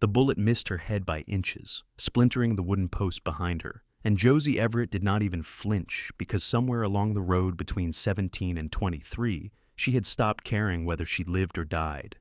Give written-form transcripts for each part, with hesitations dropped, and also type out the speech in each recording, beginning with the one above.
The bullet missed her head by inches, splintering the wooden post behind her, and Josie Everett did not even flinch because somewhere along the road between 17 and 23, she had stopped caring whether she lived or died.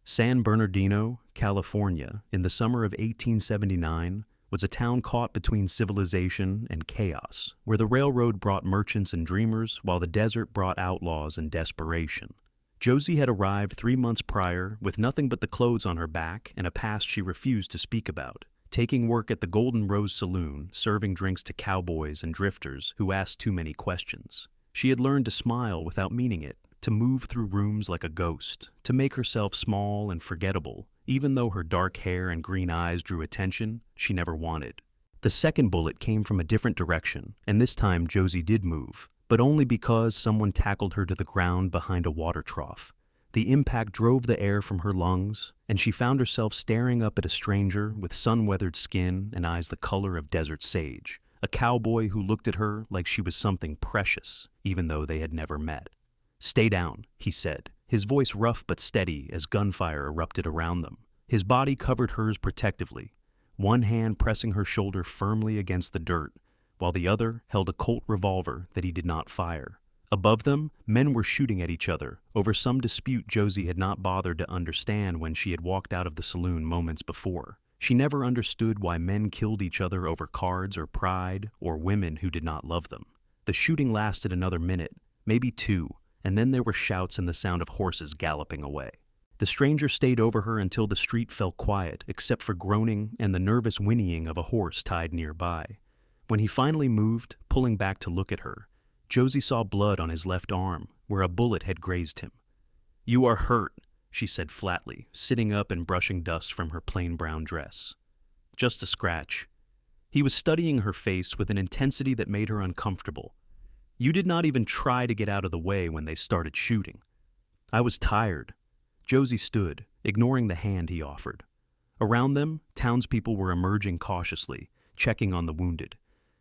San Bernardino, California, in the summer of 1879, was a town caught between civilization and chaos, where the railroad brought merchants and dreamers while the desert brought outlaws and desperation. Josie had arrived 3 months prior with nothing but the clothes on her back and a past she refused to speak about, taking work at the Golden Rose Saloon, serving drinks to cowboys and drifters who asked too many questions. She had learned to smile without meaning it, to move through rooms like a ghost, to make herself small and forgettable, even though her dark hair and green eyes drew attention she never wanted. The second bullet came from a different direction, and this time Josie did move, but only because someone tackled her to the ground behind a water trough. The impact drove the air from her lungs, and she found herself staring up at a stranger with sun-weathered skin and eyes the color of desert sage, a cowboy who looked at her like she was something precious, even though they had never met. "Stay down," he said, his voice rough but steady as gunfire erupted around them. His body covered hers protectively, one hand pressing her shoulder firmly against the dirt, while the other held a Colt revolver that he did not fire. Above them, men were shooting at each other over some dispute Josie had not bothered to understand when she had walked out of the saloon moments before. She never understood why men killed each other over cards or pride or women who did not love them. The shooting lasted another minute, maybe two, and then there were shouts and the sound of horses galloping away. The stranger stayed over her until the street fell quiet except for groaning and the nervous whinnying of a horse tied nearby. When he finally moved, pulling back to look at her, Josie saw blood on his left arm, where a bullet had grazed him. "You are hurt," she said flatly, sitting up and brushing dust from her plain brown dress. "Just a scratch." He was studying her face with an intensity that made her uncomfortable. "You did not even try to get out of the way when they started shooting." "I was tired." Josie stood, ignoring the hand he offered. Around them, townspeople were emerging cautiously, checking on the wounded.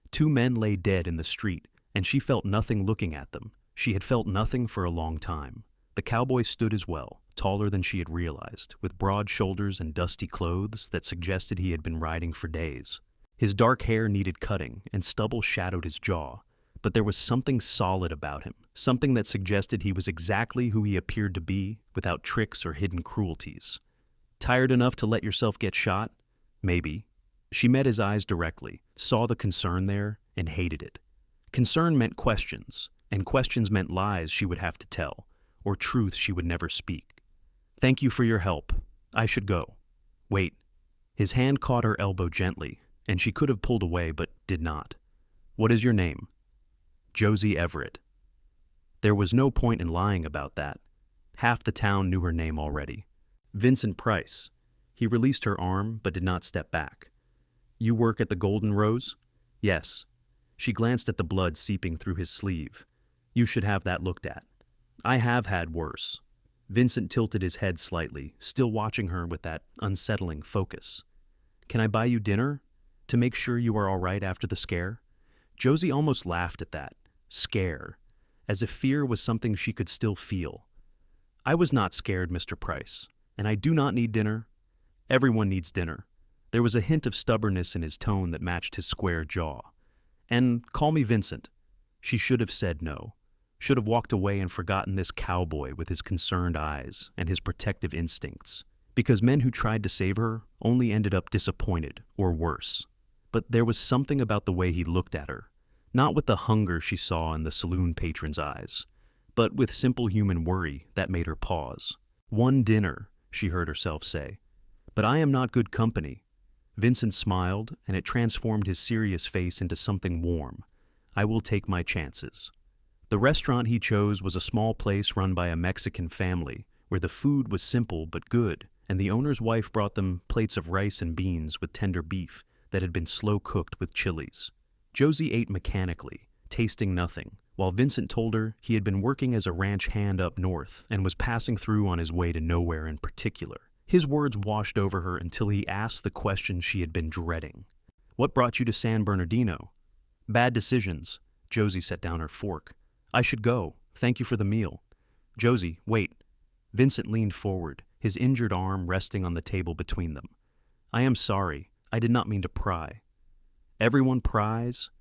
2 men lay dead in the street, and she felt nothing looking at them. She had felt nothing for a long time. The cowboy stood as well, taller than she had realized, with broad shoulders and dusty clothes that suggested he had been riding for days. His dark hair needed cutting, and stubble shadowed his jaw, but there was something solid about him, something that suggested he was exactly who he appeared to be, without tricks or hidden cruelties. "Tired enough to let yourself get shot?" "Maybe." She met his eyes directly, saw the concern there, and hated it. Concern meant questions, and questions meant lies she would have to tell, or truth she would never speak. "Thank you for your help. I should go." "Wait." His hand caught her elbow gently, and she could have pulled away but did not. "What is your name?" "Josie Everett." There was no point in lying about that. Half the town knew her name already. "Vincent Price." He released her arm but did not step back. "You work at the Golden Rose?" "Yes." She glanced at the blood seeping through his sleeve. "You should have that looked at." "I have had worse." Vincent tilted his head slightly, still watching her with that unsettling focus. "Can I buy you dinner? To make sure you are all right after the scare?" Josie almost laughed at that. Scare. As if fear was something she could still feel. "I was not scared, Mr. Price, and I do not need dinner." "Everyone needs dinner." There was a hint of stubbornness in his tone that matched his square jaw. "And call me Vincent." She should have said no. Should have walked away and forgotten this cowboy with his concerned eyes and his protective instincts. Because men who tried to save her only ended up disappointed, or worse. But there was something about the way he looked at her. Not with the hunger she saw in the saloon patron's eyes, but with simple human worry that made her pause. "One dinner," she heard herself say. "But I am not good company." Vincent smiled, and it transformed his serious face into something warm. "I will take my chances." The restaurant he chose was a small place run by a Mexican family, where the food was simple but good, and the owner's wife brought them plates of rice and beans with tender beef that had been slow-cooked with chilies. Josie ate mechanically, tasting nothing, while Vincent told her he had been working as a ranch hand up north and was passing through on his way to nowhere in particular. His words washed over her until he asked the question she had been dreading. "What brought you to San Bernardino?" "Bad decisions." Josie set down her fork. "I should go. Thank you for the meal." "Josie, wait." Vincent leaned forward, his injured arm resting on the table between them. I am sorry. I did not mean to pry. Everyone pries?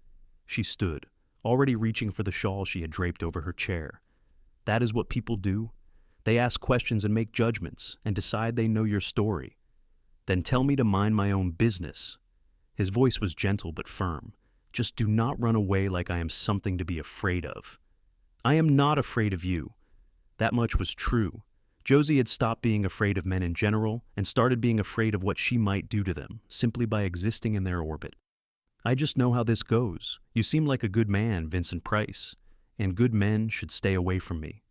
She stood, already reaching for the shawl she had draped over her chair. That is what people do. They ask questions and make judgments and decide they know your story. Then tell me to mind my own business. His voice was gentle but firm. Just do not run away like I am something to be afraid of. I am not afraid of you. That much was true. Josie had stopped being afraid of men in general and started being afraid of what she might do to them, simply by existing in their orbit. I just know how this goes. You seem like a good man, Vincent Price, and good men should stay away from me.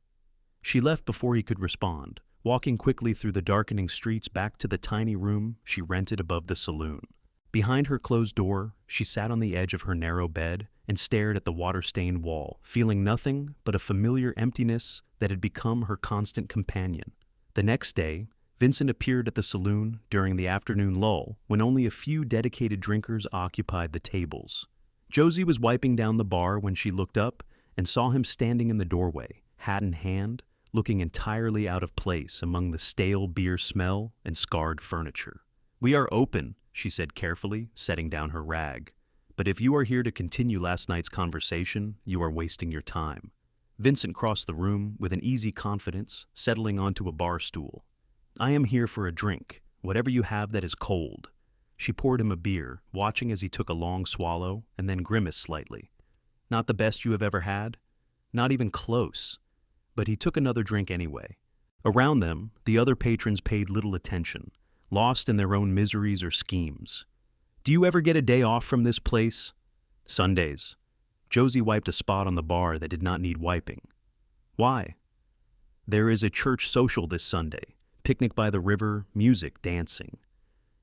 She left before he could respond, walking quickly through the darkening streets back to the tiny room she rented above the saloon. Behind her closed door, she sat on the edge of her narrow bed and stared at the water-stained wall, feeling nothing but a familiar emptiness that had become her constant companion. The next day, Vincent appeared at the saloon during the afternoon lull when only a few dedicated drinkers occupied the tables. Josie was wiping down the bar when she looked up and saw him standing in the doorway, hat in hand, looking entirely out of place among the stale beer smell and scarred furniture. "We are open," she said carefully, setting down her rag. "But if you are here to continue last night's conversation, you are wasting your time." Vincent crossed the room with an easy confidence, settling onto a bar stool. "I am here for a drink, whatever you have that is cold." She poured him a beer, watching as he took a long swallow and then grimaced slightly. "Not the best you have ever had?" "Not even close." But he took another drink anyway. Around them, the other patrons paid little attention, lost in their own miseries or schemes. "Do you ever get a day off from this place?" "Sundays." Josie wiped a spot on the bar that did not need wiping. "Why?" "There is a church social this Sunday. Picnic by the river, music, dancing."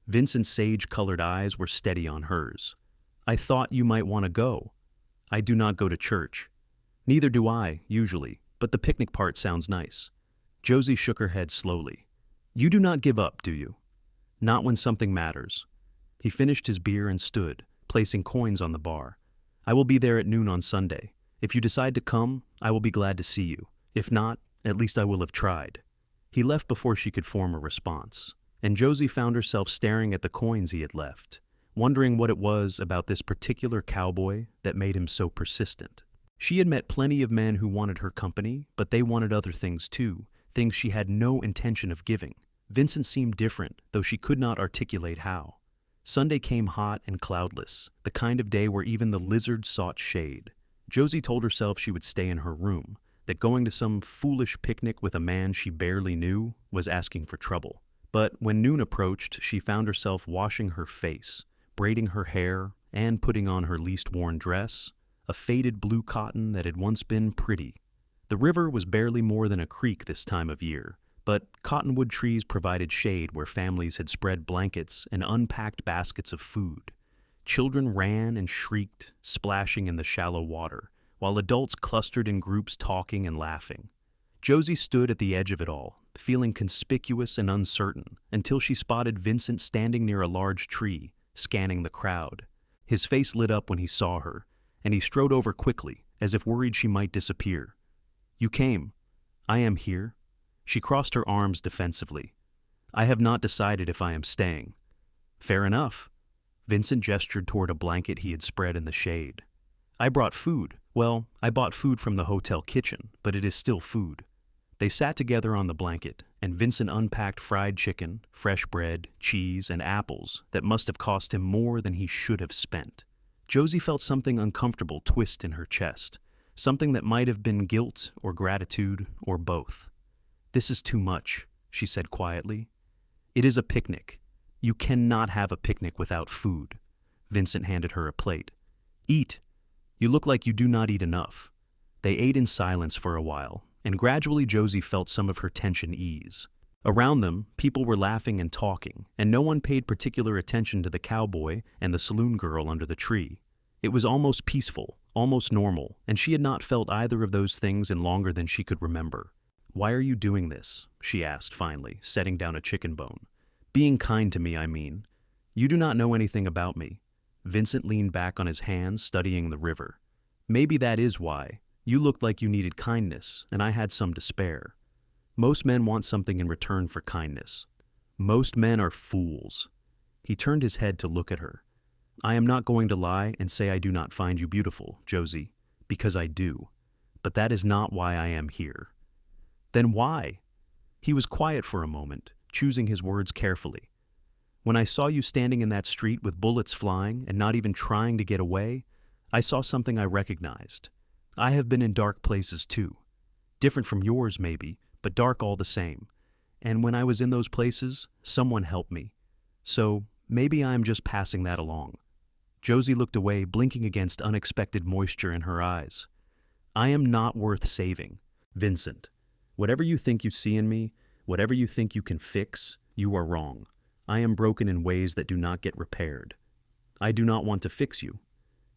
Vincent's sage-colored eyes were steady on hers. "I thought you might want to go." "I do not go to church." "Neither do I, usually, but the picnic part sounds nice." Josie shook her head slowly. "You do not give up, do you?" "Not when something matters." He finished his beer and stood, placing coins on the bar. "I will be there at noon on Sunday. If you decide to come, I will be glad to see you. If not, at least I will have tried." He left before she could form a response, and Josie found herself staring at the coins he had left, wondering what it was about this particular cowboy that made him so persistent. She had met plenty of men who wanted her company, but they wanted other things too, things she had no intention of giving. Vincent seemed different, though she could not articulate how. Sunday came hot and cloudless, the kind of day where even the lizards sought shade. Josie told herself she would stay in her room, that going to some foolish picnic with a man she barely knew was asking for trouble. But when noon approached, she found herself washing her face, braiding her hair, and putting on her least worn dress, a faded blue cotton that had once been pretty. The river was barely more than a creek this time of year, but cottonwood trees provided shade where families had spread blankets and unpacked baskets of food. Children ran and shrieked, splashing in the shallow water, while adults clustered in groups talking and laughing. Josie stood at the edge of it all, feeling conspicuous and uncertain, until she spotted Vincent standing near a large tree, scanning the crowd. His face lit up when he saw her, and he strode over quickly, as if worried she might disappear. "You came." "I am here." She crossed her arms defensively. "I have not decided if I am staying." "Fair enough." Vincent gestured toward a blanket he had spread in the shade. "I brought food. Well, I bought food from the hotel kitchen, but it is still food." They sat together on the blanket, and Vincent unpacked fried chicken, fresh bread, cheese, and apples that must have cost him more than he should have spent. Josie felt something uncomfortable twist in her chest, something that might have been guilt or gratitude or both. "This is too much," she said quietly. "It is a picnic. You cannot have a picnic without food." Vincent handed her a plate. "Eat. You look like you do not eat enough." They ate in silence for a while, and gradually Josie felt some of her tension ease. Around them, people were laughing and talking, and no one paid particular attention to the cowboy and the saloon girl under the tree. It was almost peaceful, almost normal, and she had not felt either of those things in longer than she could remember. "Why are you doing this?" she asked finally, setting down a chicken bone. "Being kind to me, I mean. You do not know anything about me." Vincent leaned back on his hands, studying the river. "Maybe that is why. You looked like you needed kindness, and I had some to spare. Most men want something in return for kindness. Most men are fools." He turned his head to look at her. I am not going to lie and say I do not find you beautiful, Josie, because I do. But that is not why I am here. Then why? He was quiet for a moment, choosing his words carefully. When I saw you standing in that street with bullets flying and not even trying to get away, I saw something I recognized. I have been in dark places too. Different from yours maybe, but dark all the same. And when I was in those places, someone helped me. So maybe I am just passing that along. Josie looked away, blinking against unexpected moisture in her eyes. I am not worth saving. Vincent, whatever you think you see in me, whatever you think you can fix, you are wrong. I am broken in ways that do not get repaired. I do not want to fix you.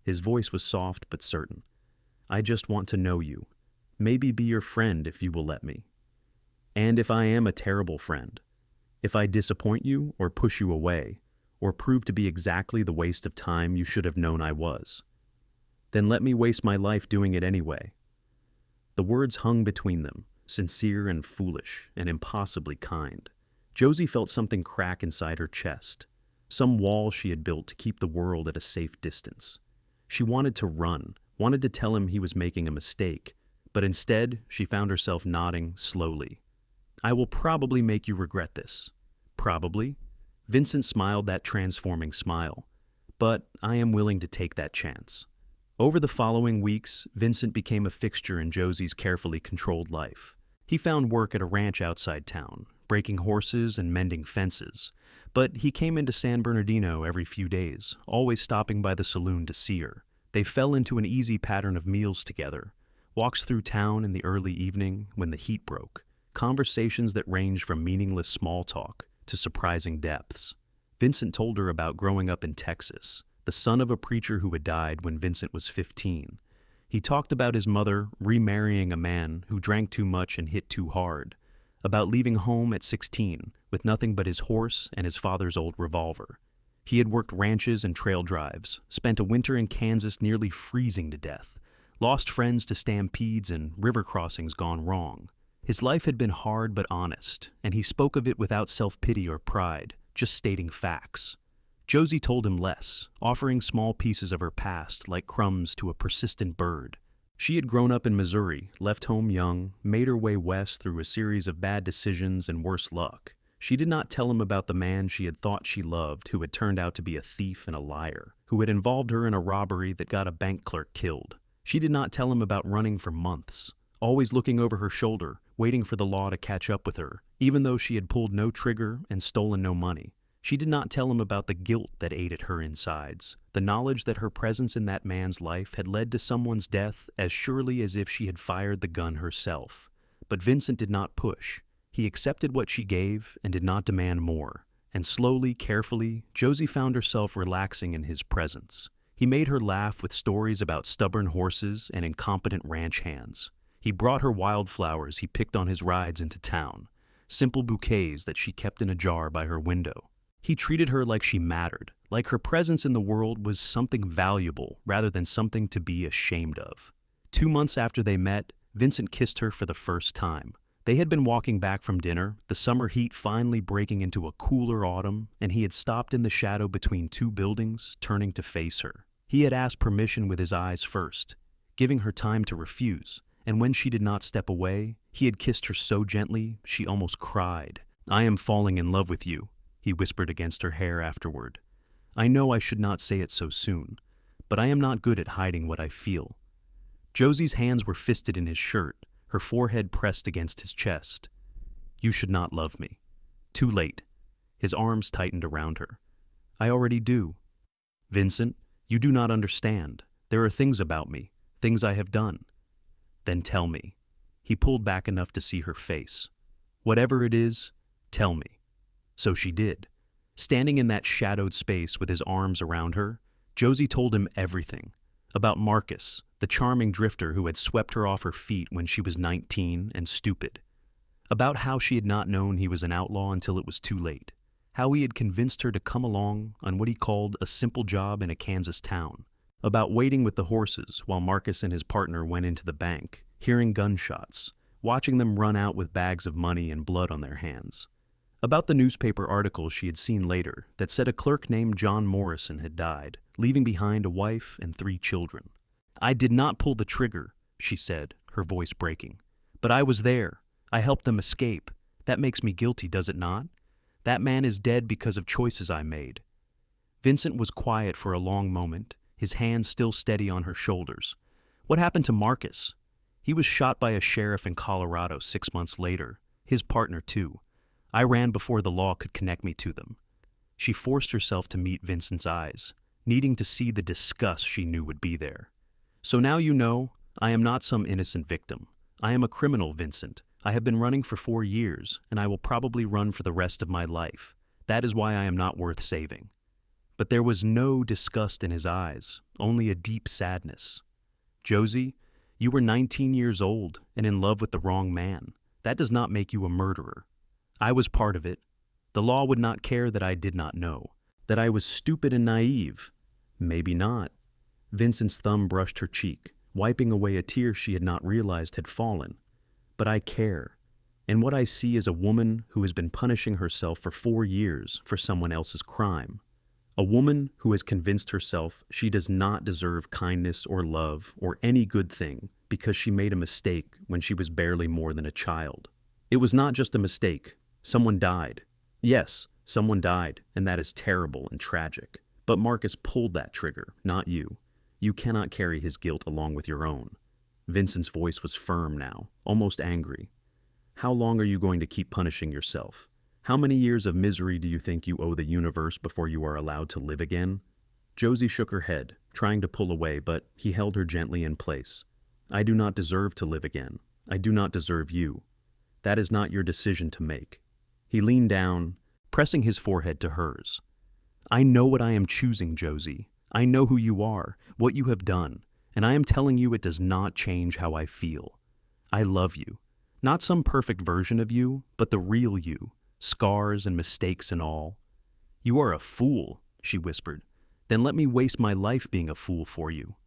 His voice was soft but certain. I just want to know you. Maybe be your friend if you will let me. And if I am a terrible friend, if I disappoint you or push you away, or prove to be exactly the waste of time you should have known I was, then let me waste my life doing it anyway. The words hung between them, sincere and foolish and impossibly kind. Josie felt something crack inside her chest, some wall she had built to keep the world at a safe distance. She wanted to run, wanted to tell him he was making a mistake, but instead she found herself nodding slowly. I will probably make you regret this. Probably. Vincent smiled that transforming smile. But I am willing to take that chance. Over the following weeks, Vincent became a fixture in Josie's carefully controlled life. He found work at a ranch outside town, breaking horses and mending fences. But he came into San Bernardino every few days, always stopping by the saloon to see her. They fell into an easy pattern of meals together, walks through town in the early evening when the heat broke, conversations that ranged from meaningless small talk to surprising depths. Vincent told her about growing up in Texas, the son of a preacher who had died when Vincent was 15. He talked about his mother remarrying a man who drank too much and hit too hard, about leaving home at 16 with nothing but his horse and his father's old revolver. He had worked ranches and trail drives, spent a winter in Kansas nearly freezing to death, lost friends to stampedes and river crossings gone wrong. His life had been hard but honest, and he spoke of it without self-pity or pride, just stating facts. Josie told him less, offering small pieces of her past like crumbs to a persistent bird. She had grown up in Missouri, left home young, made her way west through a series of bad decisions and worse luck. She did not tell him about the man she had thought she loved who had turned out to be a thief and a liar, who had involved her in a robbery that got a bank clerk killed. She did not tell him about running for months, always looking over her shoulder, waiting for the law to catch up with her, even though she had pulled no trigger and stolen no money. She did not tell him about the guilt that ate at her insides, the knowledge that her presence in that man's life had led to someone's death as surely as if she had fired the gun herself. But Vincent did not push. He accepted what she gave and did not demand more. And slowly, carefully, Josie found herself relaxing in his presence. He made her laugh with stories about stubborn horses and incompetent ranch hands. He brought her wildflowers he picked on his rides into town, simple bouquets that she kept in a jar by her window. He treated her like she mattered, like her presence in the world was something valuable rather than something to be ashamed of. 2 months after they met, Vincent kissed her for the first time. They had been walking back from dinner, the summer heat finally breaking into a cooler autumn, and he had stopped in the shadow between 2 buildings, turning to face her. He had asked permission with his eyes first, giving her time to refuse, and when she did not step away, he had kissed her so gently she almost cried. I am falling in love with you, he whispered against her hair afterward. I know I should not say it so soon, but I am not good at hiding what I feel. Josie's hands were fisted in his shirt, her forehead pressed against his chest. You should not love me. Too late. His arms tightened around her. I already do. Vincent, you do not understand. There are things about me, things I have done. Then tell me. He pulled back enough to see her face. Whatever it is, tell me. So she did. Standing in that shadowed space with his arms around her, Josie told him everything. About Marcus, the charming drifter who had swept her off her feet when she was 19 and stupid. About how she had not known he was an outlaw until it was too late. How he had convinced her to come along on what he called a simple job in a Kansas town. About waiting with the horses while Marcus and his partner went into the bank, hearing gunshots, watching them run out with bags of money and blood on their hands. About the newspaper article she had seen later that said a clerk named John Morrison had died, leaving behind a wife and 3 children. "I did not pull the trigger," she said, her voice breaking. "But I was there. I helped them escape. That makes me guilty, does it not? That man is dead because of choices I made." Vincent was quiet for a long moment, his hands still steady on her shoulders. "What happened to Marcus?" "He was shot by a sheriff in Colorado 6 months later. His partner, too. I ran before the law could connect me to them." She forced herself to meet Vincent's eyes, needing to see the disgust she knew would be there. "So now you know, I am not some innocent victim. I am a criminal, Vincent. I have been running for 4 years, and I will probably run for the rest of my life. That is why I am not worth saving." But there was no disgust in his eyes, only a deep sadness. "Josie, you were 19 years old and in love with the wrong man. That does not make you a murderer. I was part of it. The law would not care that I did not know, that I was stupid and naive. Maybe not." Vincent's thumb brushed her cheek, wiping away a tear she had not realized had fallen. "But I care. And what I see is a woman who has been punishing herself for 4 years for someone else's crime. A woman who has convinced herself she does not deserve kindness or love or any good thing because she made a mistake when she was barely more than a child. It was not just a mistake. Someone died. Yes, someone died, and that is terrible and tragic. But Marcus pulled that trigger, not you. You cannot carry his guilt along with your own." Vincent's voice was firm now, almost angry. "How long are you going to keep punishing yourself? How many years of misery do you think you owe the universe before you are allowed to live again?" Josie shook her head, trying to pull away, but he held her gently in place. "I do not deserve to live again. I do not deserve you. That is not your decision to make." He leaned down, pressing his forehead to hers. "I know what I am choosing, Josie. I know who you are, what you have done, and I am telling you it does not change how I feel. I love you. Not some perfect version of you, but the real you, scars and mistakes and all." "You are a fool," she whispered. "Then let me waste my life being a fool for you."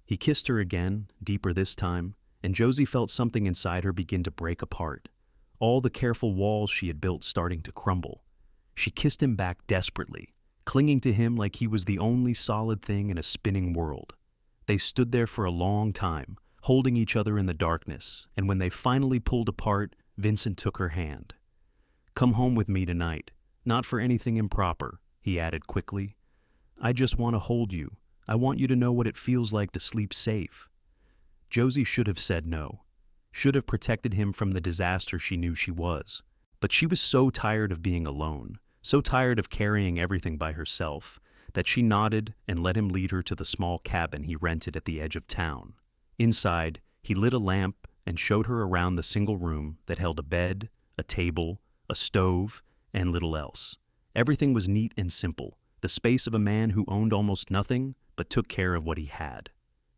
He kissed her again, deeper this time, and Josie felt something inside her begin to break apart. All the careful walls she had built starting to crumble. She kissed him back desperately, clinging to him like he was the only solid thing in a spinning world. They stood there for a long time, holding each other in the darkness, and when they finally pulled apart, Vincent took her hand. "Come home with me tonight. Not for anything improper," he added quickly. "I just want to hold you. I want you to know what it feels like to sleep safe." Josie should have said no, should have protected him from the disaster she knew she was. But she was so tired of being alone, so tired of carrying everything by herself, that she nodded and let him lead her to the small cabin he rented at the edge of town. Inside, he lit a lamp and showed her around the single room that held a bed, a table, a stove, and little else. Everything was neat and simple, the space of a man who owned almost nothing but took care of what he had.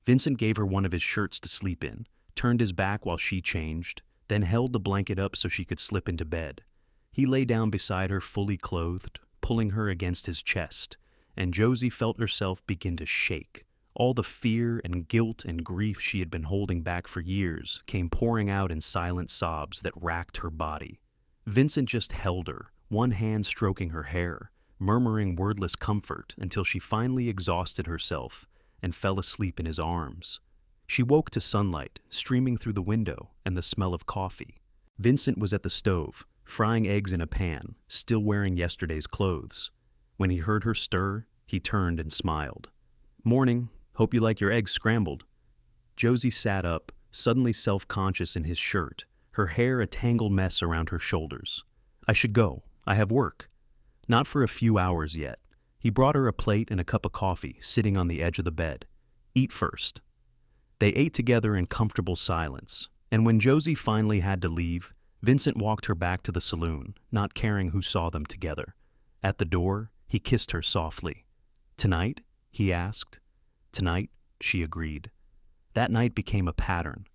Vincent gave her one of his shirts to sleep in, turned his back while she changed, then held the blanket up so she could slip into bed. He lay down beside her fully clothed, pulling her against his chest, and Josie felt herself begin to shake. All the fear and guilt and grief she had been holding back for years came pouring out in silent sobs that racked her body. Vincent just held her, one hand stroking her hair, murmuring wordless comfort until she finally exhausted herself and fell asleep in his arms. She woke to sunlight streaming through the window and the smell of coffee. Vincent was at the stove, frying eggs in a pan, still wearing yesterday's clothes. When he heard her stir, he turned and smiled. "Morning. Hope you like your eggs scrambled." Josie sat up, suddenly self-conscious in his shirt, her hair a tangled mess around her shoulders. "I should go. I have work." "Not for a few hours yet." He brought her a plate and a cup of coffee, sitting on the edge of the bed. "Eat first." They ate together in comfortable silence, and when Josie finally had to leave, Vincent walked her back to the saloon, not caring who saw them together. At the door, he kissed her softly. "Tonight?" he asked. "Tonight," she agreed. That night became a pattern.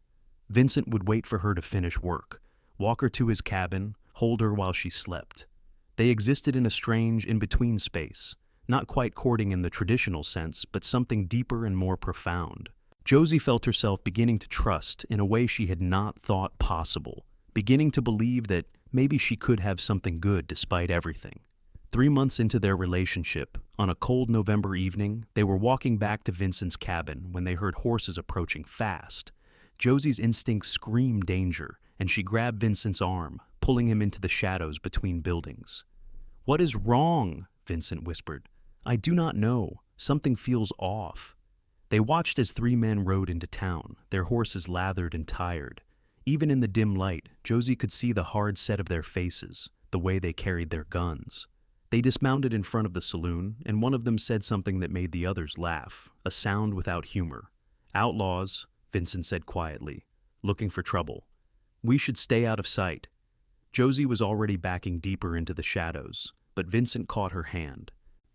Vincent would wait for her to finish work, walk her to his cabin, hold her while she slept. They existed in a strange in-between space, not quite courting in the traditional sense, but something deeper and more profound. Josie felt herself beginning to trust in a way she had not thought possible, beginning to believe that maybe she could have something good despite everything. 3 months into their relationship, on a cold November evening, they were walking back to Vincent's cabin when they heard horses approaching fast. Josie's instincts screamed danger, and she grabbed Vincent's arm, pulling him into the shadows between buildings. "What is wrong?" Vincent whispered. "I do not know. Something feels off." They watched as 3 men rode into town, their horses lathered and tired. Even in the dim light, Josie could see the hard set of their faces, the way they carried their guns. They dismounted in front of the saloon, and one of them said something that made the others laugh, a sound without humor. "Outlaws," Vincent said quietly, "looking for trouble. We should stay out of sight." Josie was already backing deeper into the shadows, but Vincent caught her hand.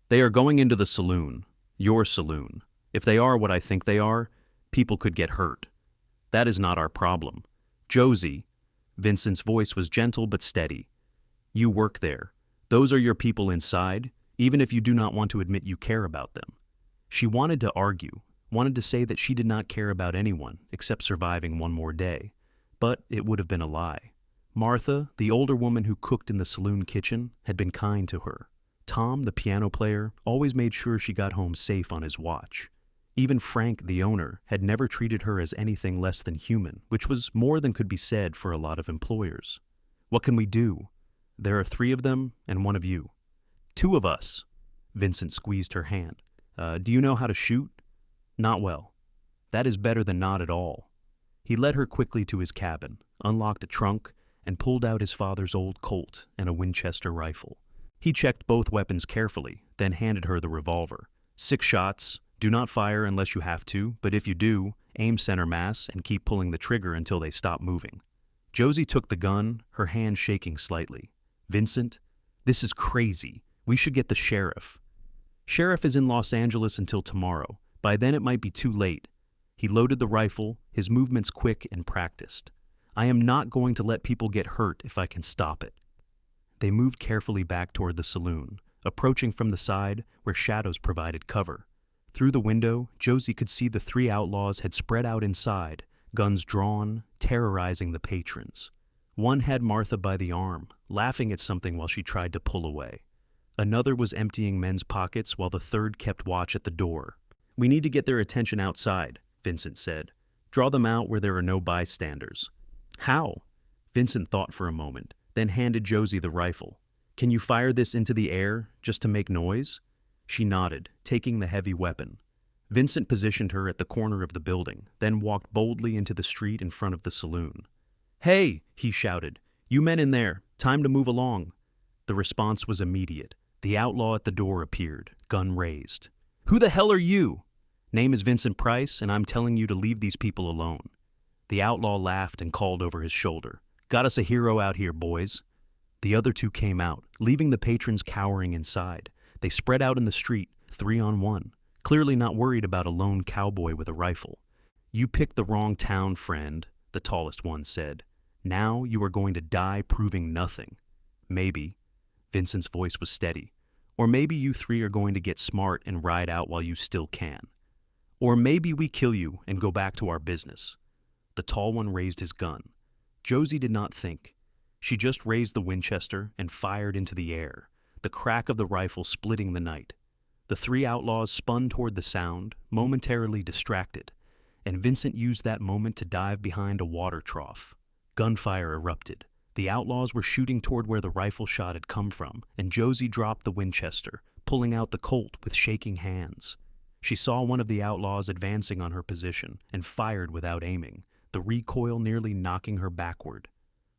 "They are going into the saloon, your saloon. If they are what I think they are, people could get hurt. That is not our problem. Josie," Vincent's voice was gentle but steady, "you work there. Those are your people inside, even if you do not want to admit you care about them." She wanted to argue, wanted to say that she did not care about anyone except surviving one more day, but it would have been a lie. Martha, the older woman who cooked in the saloon kitchen, had been kind to her. Tom, the piano player, always made sure she got home safe on his watch. Even Frank, the owner, had never treated her as anything less than human, which was more than could be said for a lot of employers. "What can we do? There are 3 of them and 1 of you." "2 of us." Vincent squeezed her hand. Do you know how to shoot?" "Not well." "That is better than not at all." He led her quickly to his cabin, unlocked a trunk, and pulled out his father's old Colt and a Winchester rifle. He checked both weapons carefully, then handed her the revolver. 6 shots. Do not fire unless you have to, but if you do, aim center mass and keep pulling the trigger until they stop moving. Josie took the gun, her hand shaking slightly. "Vincent, this is crazy. We should get the sheriff." "Sheriff is in Los Angeles until tomorrow. By then it might be too late." He loaded the rifle, his movements quick and practiced. "I am not going to let people get hurt if I can stop it." They moved carefully back toward the saloon, approaching from the side where shadows provided cover. Through the window, Josie could see the 3 outlaws had spread out inside, guns drawn, terrorizing the patrons. One had Martha by the arm, laughing at something while she tried to pull away. Another was emptying men's pockets while the 3rd kept watch at the door. "We need to get their attention outside," Vincent said. "Draw them out where there are no bystanders." "How?" Vincent thought for a moment, then handed Josie the rifle. "Can you fire this into the air, just to make noise?" She nodded, taking the heavy weapon. Vincent positioned her at the corner of the building, then walked boldly into the street in front of the saloon. "Hey!" he shouted. "You men in there, time to move along." The response was immediate. The outlaw at the door appeared, gun raised. "Who the hell are you?" "Name is Vincent Price, and I'm telling you to leave these people alone." The outlaw laughed and called over his shoulder. "Got us a hero out here, boys." The other 2 came out, leaving the patrons cowering inside. They spread out in the street, 3 on 1, clearly not worried about a lone cowboy with a rifle. "You picked the wrong town, friend," the tallest one said. "Now you are going to die proving nothing. Maybe," Vincent's voice was steady, "or maybe you 3 are going to get smart and ride out while you still can. Or maybe we kill you and go back to our business." The tall one raised his gun. Josie did not think. She just raised the Winchester and fired into the air, the crack of the rifle splitting the night. The 3 outlaws spun toward the sound, momentarily distracted, and Vincent used that moment to dive behind a water trough. Gunfire erupted. The outlaws were shooting toward where the rifle shot had come from, and Josie dropped the Winchester, pulling out the Colt with shaking hands. She saw one of the outlaws advancing on her position and fired without aiming, the recoil nearly knocking her backward.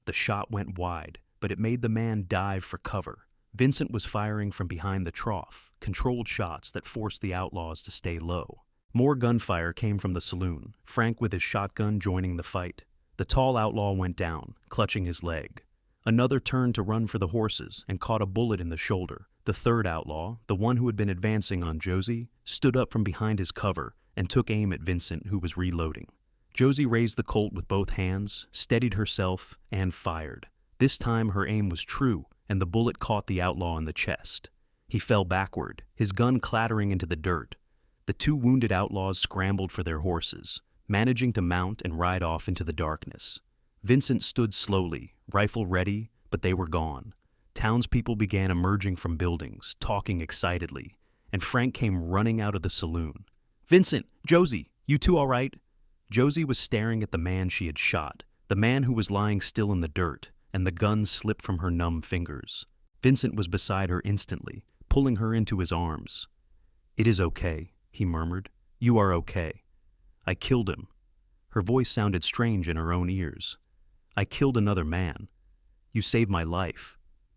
The shot went wide, but it made the man dive for cover. Vincent was firing from behind the trough, controlled shots that forced the outlaws to stay low. More gunfire came from the saloon, Frank with his shotgun joining the fight. The tall outlaw went down, clutching his leg. Another turned to run for the horses and caught a bullet in the shoulder. The 3rd outlaw, the one who had been advancing on Josie, stood up from behind his cover and took aim at Vincent, who was reloading. Josie raised the Colt with both hands, steadied herself, and fired. This time her aim was true, and the bullet caught the outlaw in the chest. He fell backward, his gun clattering into the dirt. The 2 wounded outlaws scrambled for their horses, managing to mount and ride off into the darkness. Vincent stood slowly, rifle ready, but they were gone. Townspeople began emerging from buildings, talking excitedly, and Frank came running out of the saloon. "Vincent! Josie! You two all right?" Josie was staring at the man she had shot, the man who was lying still in the dirt, and the gun slipped from her numb fingers. Vincent was beside her instantly, pulling her into his arms. "It is okay," he murmured. "You are okay." "I killed him." Her voice sounded strange in her own ears. "I killed another man. You saved my life."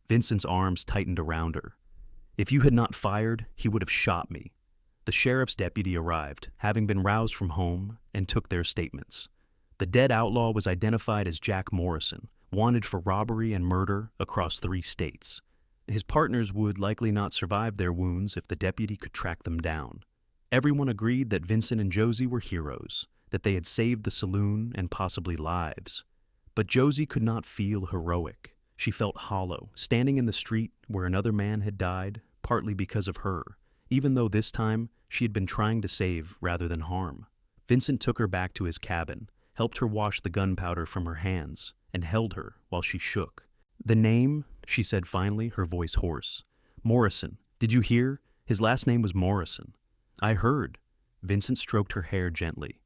Vincent's arms tightened around her. "If you had not fired, he would have shot me." The sheriff's deputy arrived, having been roused from home, and took their statements. The dead outlaw was identified as Jack Morrison, wanted for robbery and murder across 3 states. His partners would likely not survive their wounds if the deputy could track them down. Everyone agreed that Vincent and Josie were heroes, that they had saved the saloon and possibly lives. But Josie could not feel heroic. She felt hollow, standing in the street where another man had died, partly because of her, even though this time she had been trying to save rather than harm. Vincent took her back to his cabin, helped her wash the gunpowder from her hands, and held her while she shook. "The name," she said finally, her voice hoarse. "Morrison. Did you hear? His last name was Morrison." "I heard." Vincent stroked her hair gently.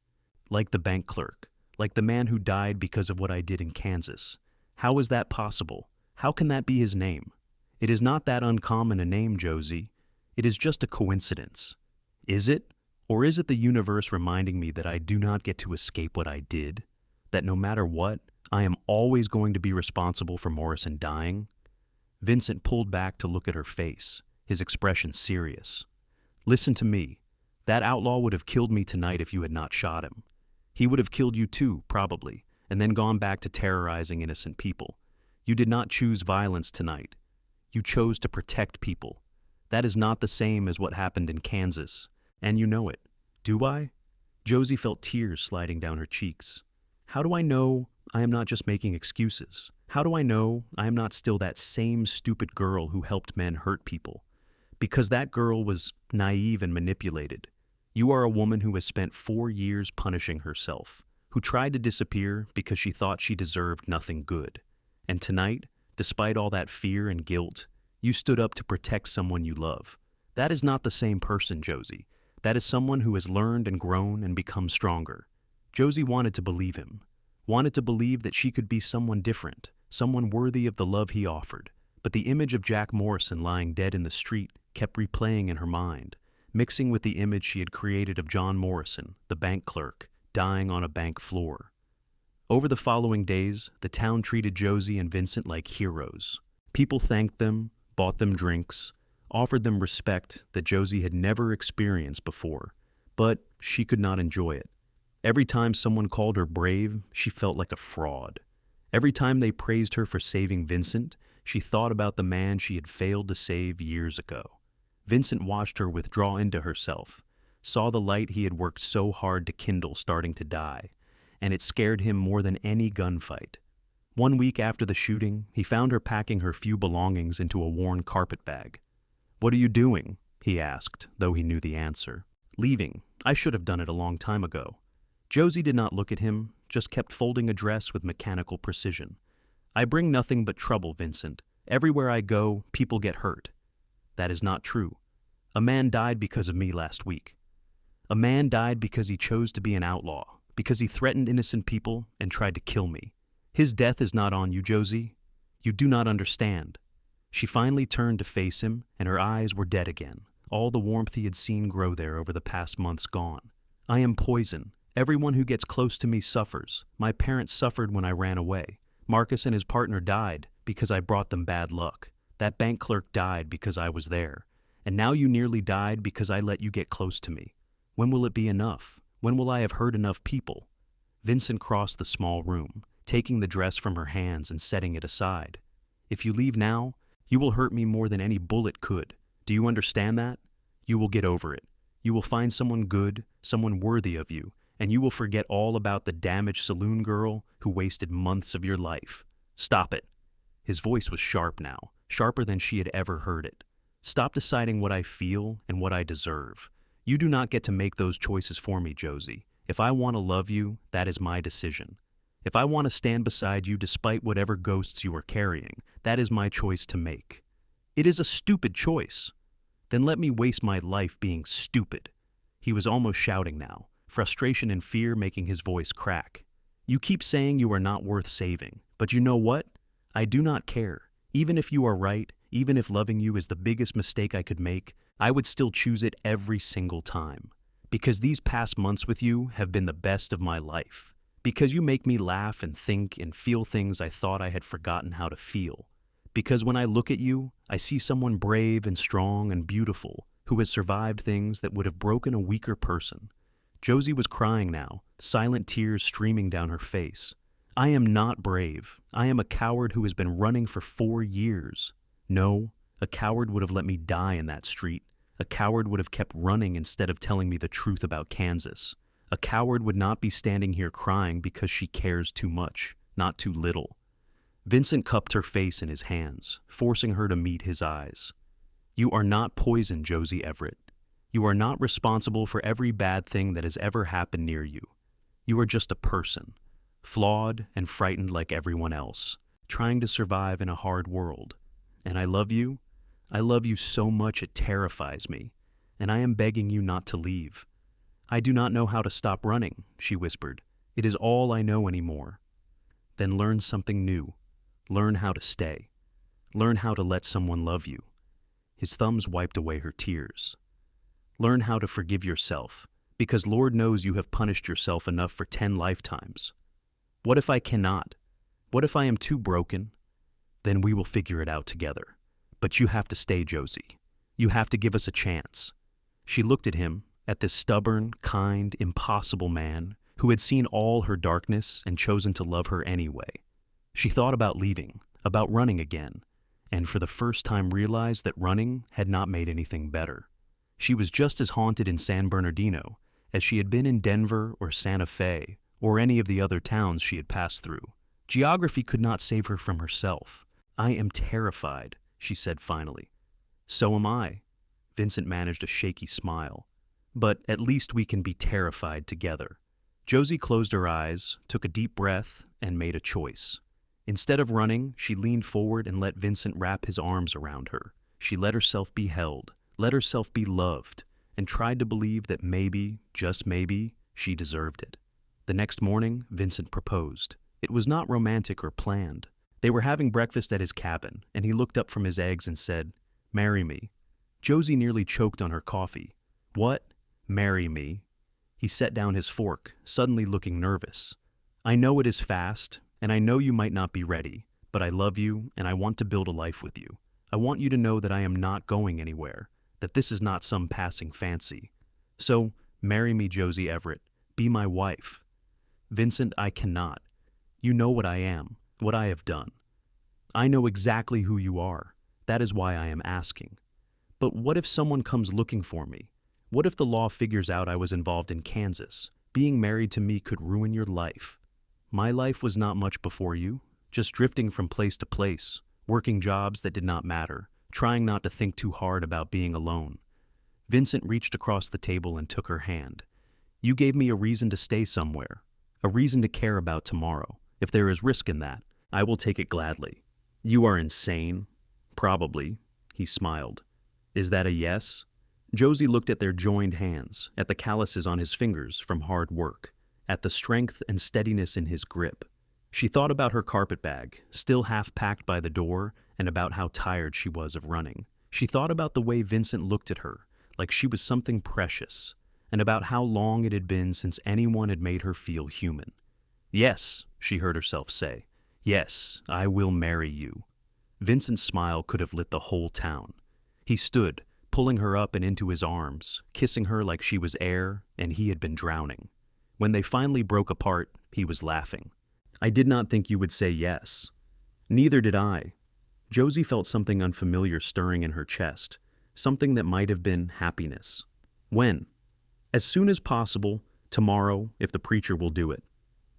"Like the bank clerk, like the man who died because of what I did in Kansas. How is that possible? How can that be his name? It is not that uncommon a name, Josie. It is just a coincidence." "Is it? Or is it the universe reminding me that I do not get to escape what I did? That no matter what, I am always going to be responsible for Morrison dying?" Vincent pulled back to look at her face, his expression serious. "Listen to me. That outlaw would have killed me tonight if you had not shot him. He would have killed you too, probably, and then gone back to terrorizing innocent people. You did not choose violence tonight. You chose to protect people. That is not the same as what happened in Kansas, and you know it. Do I?" Josie felt tears sliding down her cheeks. "How do I know I am not just making excuses? How do I know I am not still that same stupid girl who helped men hurt people? Because that girl was naive and manipulated. You are a woman who has spent 4 years punishing herself, who tried to disappear because she thought she deserved nothing good. And tonight, despite all that fear and guilt, you stood up to protect someone you love. That is not the same person, Josie. That is someone who has learned and grown and become stronger." Josie wanted to believe him, wanted to believe that she could be someone different, someone worthy of the love he offered. But the image of Jack Morrison lying dead in the street kept replaying in her mind, mixing with the image she had created of John Morrison, the bank clerk, dying on a bank floor. Over the following days, the town treated Josie and Vincent like heroes. People thanked them, bought them drinks, offered them respect that Josie had never experienced before, but she could not enjoy it. Every time someone called her brave, she felt like a fraud. Every time they praised her for saving Vincent, she thought about the man she had failed to save years ago. Vincent watched her withdraw into herself, saw the light he had worked so hard to kindle starting to die, and it scared him more than any gunfight. 1 week after the shooting, he found her packing her few belongings into a worn carpet bag. "What are you doing?" he asked, though he knew the answer. "Leaving. I should have done it a long time ago." Josie did not look at him, just kept folding a dress with mechanical precision. "I bring nothing but trouble, Vincent. Everywhere I go, people get hurt." "That is not true. A man died because of me last week. A man died because he chose to be an outlaw, because he threatened innocent people and tried to kill me. His death is not on you, Josie. You do not understand." She finally turned to face him, and her eyes were dead again, all the warmth he had seen grow there over the past months gone. "I am poison. Everyone who gets close to me suffers. My parents suffered when I ran away. Marcus and his partner died because I brought them bad luck. That bank clerk died because I was there. And now you nearly died because I let you get close to me. When will it be enough? When will I have hurt enough people?" Vincent crossed the small room, taking the dress from her hands and setting it aside. "If you leave now, you will hurt me more than any bullet could. Do you understand that? You will get over it. You will find someone good, someone worthy of you, and you will forget all about the damaged saloon girl who wasted months of your life. Stop it." His voice was sharp now, sharper than she had ever heard it. "Stop deciding what I feel and what I deserve. You do not get to make those choices for me, Josie. If I want to love you, that is my decision." If I want to stand beside you despite whatever ghosts you are carrying, that is my choice to make. It is a stupid choice. Then let me waste my life being stupid." He was almost shouting now, frustration and fear making his voice crack. "You keep saying you are not worth saving, but you know what? I do not care. Even if you are right, even if loving you is the biggest mistake I could make, I would still choose it every single time. Because these past months with you have been the best of my life. Because you make me laugh and think and feel things I thought I had forgotten how to feel. Because when I look at you, I see someone brave and strong and beautiful who has survived things that would have broken a weaker person." Josie was crying now, silent tears streaming down her face. "I am not brave. I am a coward who has been running for 4 years. No, a coward would have let me die in that street. A coward would have kept running instead of telling me the truth about Kansas. A coward would not be standing here crying because she cares too much, not too little." Vincent cupped her face in his hands, forcing her to meet his eyes. "You are not poison, Josie Everett. You are not responsible for every bad thing that has ever happened near you. You are just a person, flawed and frightened like everyone else, trying to survive in a hard world. And I love you. I love you so much it terrifies me, and I am begging you not to leave. I do not know how to stop running," she whispered. "It is all I know anymore." "Then learn something new. Learn how to stay. Learn how to let someone love you." His thumbs wiped away her tears. "Learn how to forgive yourself, because Lord knows you have punished yourself enough for 10 lifetimes. What if I cannot? What if I am too broken? Then we will figure it out together. But you have to stay, Josie. You have to give us a chance." She looked at him, at this stubborn, kind, impossible man who had seen all her darkness and chosen to love her anyway. She thought about leaving, about running again, and for the first time realized that running had not made anything better. She was just as haunted in San Bernardino as she had been in Denver or Santa Fe or any of the other towns she had passed through. Geography could not save her from herself. "I am terrified," she said finally. "So am I." Vincent managed a shaky smile. "But at least we can be terrified together." Josie closed her eyes, took a deep breath, and made a choice. Instead of running, she leaned forward and let Vincent wrap his arms around her. She let herself be held, let herself be loved, and tried to believe that maybe, just maybe, she deserved it. The next morning, Vincent proposed. It was not romantic or planned. They were having breakfast at his cabin, and he looked up from his eggs and said, "Marry me." Josie nearly choked on her coffee. "What? Marry me?" He set down his fork, suddenly looking nervous. "I know it is fast, and I know you might not be ready, but I love you, and I want to build a life with you. I want you to know that I am not going anywhere, that this is not some passing fancy. So, marry me, Josie Everett. Be my wife." "Vincent, I cannot. You know what I am, what I have done. I know exactly who you are. That is why I am asking. But what if someone comes looking for me? What if the law figures out I was involved in Kansas? Being married to me could ruin your life. My life was not much before you, just drifting from place to place, working jobs that did not matter, trying not to think too hard about being alone." Vincent reached across the table and took her hand. "You gave me a reason to stay somewhere, a reason to care about tomorrow. If there is risk in that, I will take it gladly." "You are insane." "Probably," he smiled. "Is that a yes?" Josie looked at their joined hands, at the calluses on his fingers from hard work, at the strength and steadiness in his grip. She thought about her carpetbag, still half packed by the door, and about how tired she was of running. She thought about the way Vincent looked at her, like she was something precious, and about how long it had been since anyone had made her feel human. "Yes," she heard herself say. "Yes, I will marry you." Vincent's smile could have lit the whole town. He stood, pulling her up and into his arms, kissing her like she was air and he had been drowning. When they finally broke apart, he was laughing. "I did not think you would say yes." "Neither did I." Josie felt something unfamiliar stirring in her chest, something that might have been happiness. "When?" "As soon as possible, tomorrow, if the preacher will do it."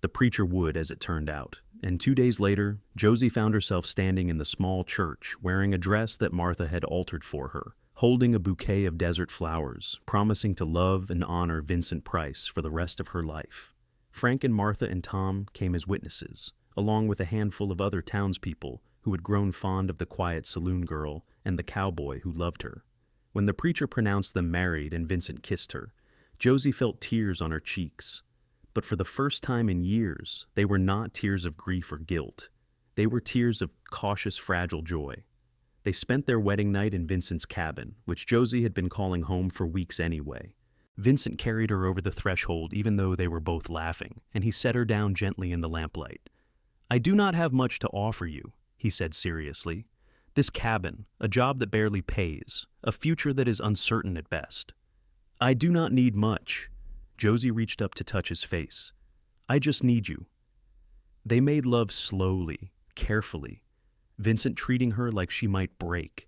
The preacher would, as it turned out, and 2 days later, Josie found herself standing in the small church wearing a dress that Martha had altered for her, holding a bouquet of desert flowers, promising to love and honor Vincent Price for the rest of her life. Frank and Martha and Tom came as witnesses, along with a handful of other townspeople who had grown fond of the quiet saloon girl and the cowboy who loved her. When the preacher pronounced them married and Vincent kissed her, Josie felt tears on her cheeks. But for the first time in years, they were not tears of grief or guilt. They were tears of cautious, fragile joy. They spent their wedding night in Vincent's cabin, which Josie had been calling home for weeks anyway. Vincent carried her over the threshold even though they were both laughing, and he set her down gently in the lamplight. "I do not have much to offer you," he said seriously. "This cabin, a job that barely pays, a future that is uncertain at best. I do not need much." Josie reached up to touch his face. "I just need you." They made love slowly, carefully, Vincent treating her like she might break.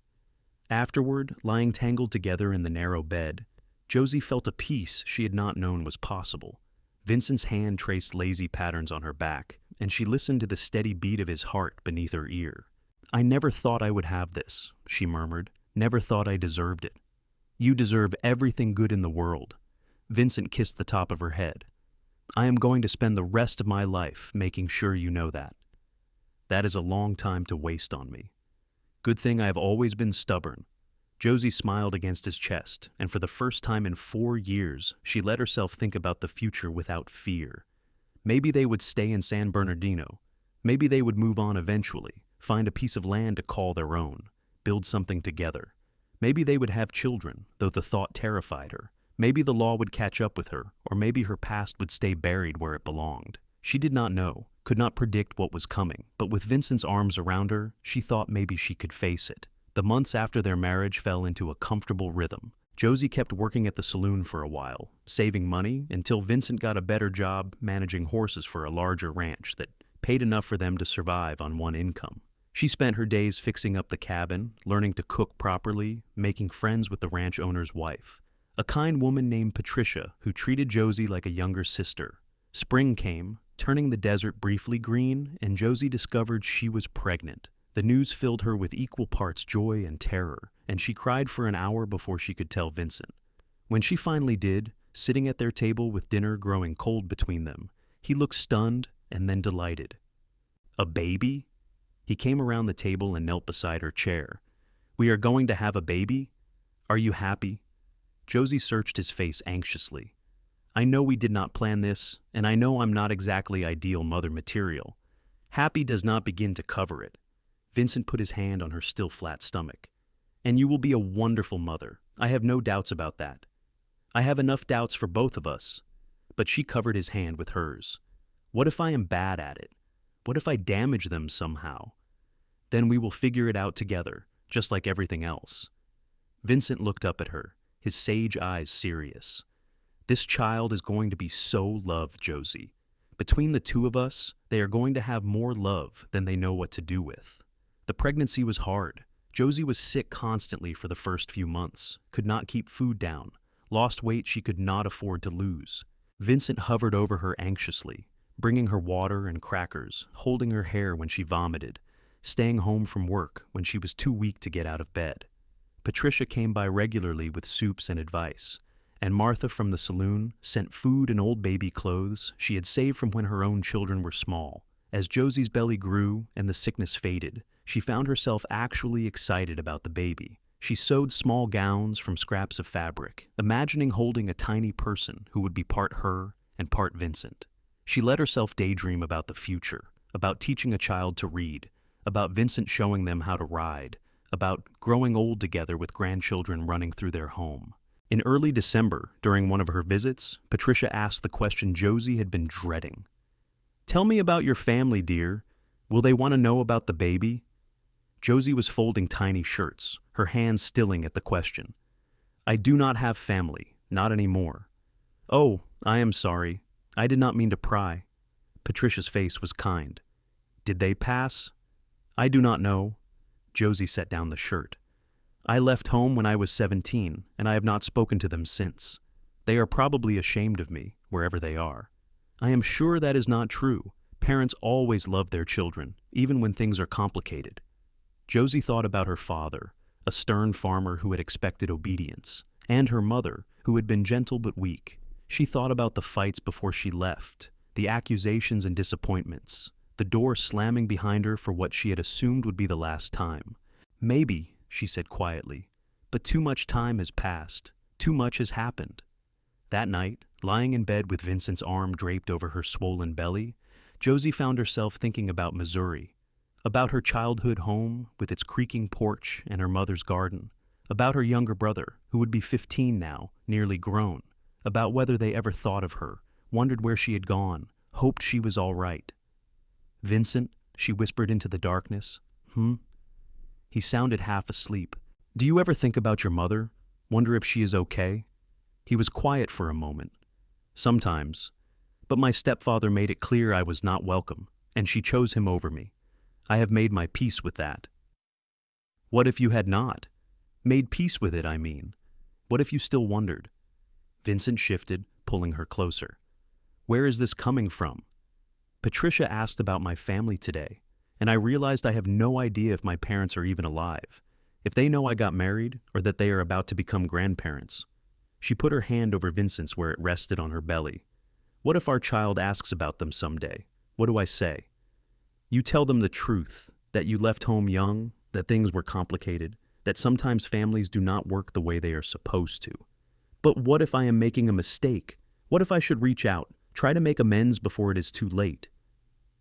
Afterward, lying tangled together in the narrow bed, Josie felt a peace she had not known was possible. Vincent's hand traced lazy patterns on her back, and she listened to the steady beat of his heart beneath her ear. "I never thought I would have this," she murmured. "Never thought I deserved it." "You deserve everything good in the world." Vincent kissed the top of her head. "I am going to spend the rest of my life making sure you know that. That is a long time to waste on me. Good thing I have always been stubborn." Josie smiled against his chest, and for the first time in 4 years, she let herself think about the future without fear. Maybe they would stay in San Bernardino. Maybe they would move on eventually, find a piece of land to call their own, build something together. Maybe they would have children, though the thought terrified her. Maybe the law would catch up with her, or maybe her past would stay buried where it belonged. She did not know, could not predict what was coming, but with Vincent's arms around her, she thought maybe she could face it. The months after their marriage fell into a comfortable rhythm. Josie kept working at the saloon for a while, saving money until Vincent got a better job managing horses for a larger ranch that paid enough for them to survive on one income. She spent her days fixing up the cabin, learning to cook properly, making friends with the ranch owner's wife, a kind woman named Patricia who treated Josie like a younger sister. Spring came, turning the desert briefly green, and Josie discovered she was pregnant. The news filled her with equal parts joy and terror, and she cried for an hour before she could tell Vincent. When she finally did, sitting at their table with dinner growing cold between them, he looked stunned and then delighted. "A baby?" He came around the table and knelt beside her chair. "We are going to have a baby? Are you happy?" Josie searched his face anxiously. "I know we did not plan this, and I know I'm not exactly ideal mother material. Happy does not begin to cover it." Vincent put his hand on her still flat stomach. "And you will be a wonderful mother. I have no doubts about that. I have enough doubts for both of us." But she covered his hand with hers. "What if I am bad at it? What if I damage them somehow? Then we will figure it out together, just like everything else." Vincent looked up at her, his sage eyes serious. "This child is going to be so loved, Josie. Between the two of us, they are going to have more love than they know what to do with." The pregnancy was hard. Josie was sick constantly for the first few months, could not keep food down, lost weight she could not afford to lose. Vincent hovered over her anxiously, bringing her water and crackers, holding her hair when she vomited, staying home from work when she was too weak to get out of bed. Patricia came by regularly with soups and advice, and Martha from the saloon sent food and old baby clothes she had saved from when her own children were small. As Josie's belly grew and the sickness faded, she found herself actually excited about the baby. She sewed small gowns from scraps of fabric, imagining holding a tiny person who would be part her and part Vincent. She let herself daydream about the future, about teaching a child to read, about Vincent showing them how to ride, about growing old together with grandchildren running through their home. In early December, during one of her visits, Patricia asked the question Josie had been dreading. "Tell me about your family, dear. Will they want to know about the baby?" Josie was folding tiny shirts, her hands stilling at the question. "I do not have family, not anymore." "Oh, I am sorry. I did not mean to pry." Patricia's face was kind. "Did they pass?" "I do not know." Josie set down the shirt. "I left home when I was 17, and I have not spoken to them since. They are probably ashamed of me, wherever they are. I am sure that is not true. Parents always love their children, even when things are complicated." Josie thought about her father, a stern farmer who had expected obedience, and her mother, who had been gentle but weak. She thought about the fights before she left, the accusations and disappointments, the door slamming behind her for what she had assumed would be the last time. "Maybe," she said quietly, "but too much time has passed. Too much has happened." That night, lying in bed with Vincent's arm draped over her swollen belly, Josie found herself thinking about Missouri, about her childhood home with its creaking porch and her mother's garden, about her younger brother, who would be 15 now, nearly grown, about whether they ever thought of her, wondered where she had gone, hoped she was all right. "Vincent," she whispered into the darkness. He sounded half asleep. "Do you ever think about your mother? Wonder if she is okay?" He was quiet for a moment. "Sometimes. But my stepfather made it clear I was not welcome, and she chose him over me. I have made my peace with that." "What if you had not? Made peace with it, I mean. What if you still wondered?" Vincent shifted, pulling her closer. "Where is this coming from? Patricia asked about my family today, and I realized I have no idea if my parents are even alive, if they know I got married, or that they are about to become grandparents." She put her hand over Vincent's where it rested on her belly. "What if our child asks about them someday? What do I say? You tell them the truth, that you left home young, that things were complicated, that sometimes families do not work the way they are supposed to. But what if I am making a mistake? What if I should reach out, try to make amends before it is too late?"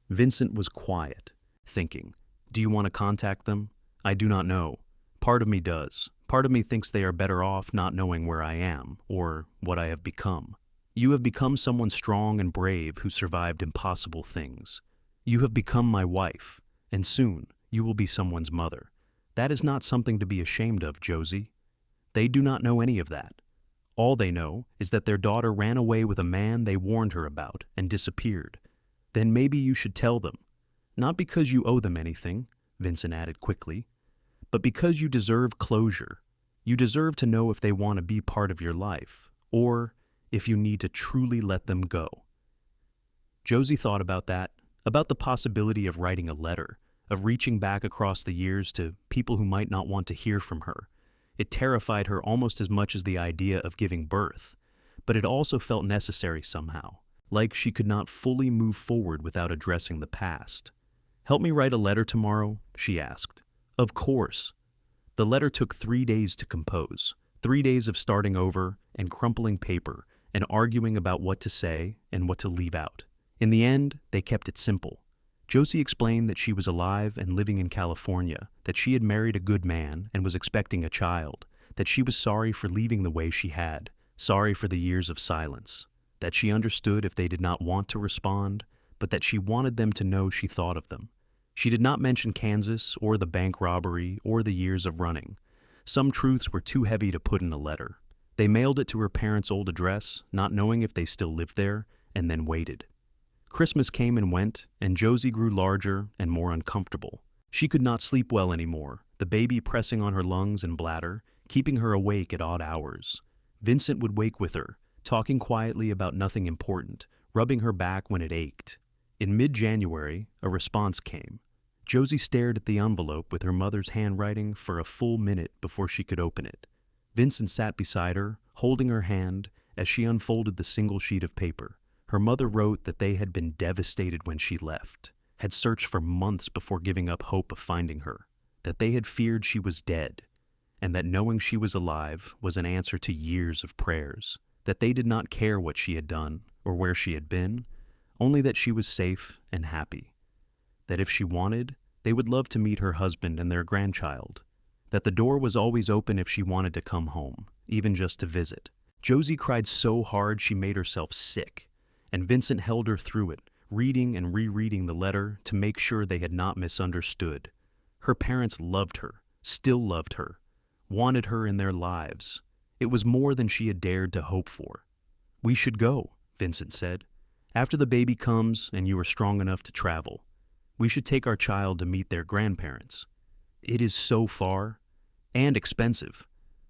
Vincent was quiet, thinking, "Do you want to contact them? I do not know. Part of me does. Part of me thinks they are better off not knowing where I am, or what I have become. You have become someone strong and brave who survived impossible things. You have become my wife, and soon you will be someone's mother. That is not something to be ashamed of, Josie. They do not know any of that. All they know is that their daughter ran away with a man they warned her about and disappeared. Then maybe you should tell them. Not because you owe them anything," Vincent added quickly, "but because you deserve closure. You deserve to know if they want to be part of your life, or if you need to truly let them go." Josie thought about that, about the possibility of writing a letter, of reaching back across the years to people who might not want to hear from her. It terrified her almost as much as the idea of giving birth, but it also felt necessary somehow, like she could not fully move forward without addressing the past. "Help me write a letter tomorrow?" she asked. "Of course." The letter took 3 days to compose, 3 days of starting over and crumpling paper and arguing about what to say and what to leave out. In the end, they kept it simple. Josie explained that she was alive and living in California, that she had married a good man and was expecting a child, that she was sorry for leaving the way she had, sorry for the years of silence, that she understood if they did not want to respond, but that she wanted them to know she thought of them. She did not mention Kansas or the bank robbery or the years of running. Some truths were too heavy to put in a letter. They mailed it to her parents' old address, not knowing if they still lived there, and then waited. Christmas came and went, and Josie grew larger and more uncomfortable. She could not sleep well anymore, the baby pressing on her lungs and bladder, keeping her awake at odd hours. Vincent would wake with her, talking quietly about nothing important, rubbing her back when it ached. In mid-January, a response came. Josie stared at the envelope with her mother's handwriting for a full minute before she could open it. Vincent sat beside her, holding her hand as she unfolded the single sheet of paper. Her mother wrote that they had been devastated when she left, had searched for months before giving up hope of finding her, that they had feared she was dead, and that knowing she was alive was an answer to years of prayers, that they did not care what she had done or where she had been, only that she was safe and happy, that if she wanted, they would love to meet her husband and their grandchild, that the door was always open if she wanted to come home, even just to visit. Josie cried so hard she made herself sick, and Vincent held her through it, reading and rereading the letter to make sure they had not misunderstood. Her parents loved her, still loved her, wanted her in their lives. It was more than she had dared to hope for. "We should go," Vincent said. "After the baby comes and you are strong enough to travel. We should take our child to meet their grandparents. It is so far and expensive.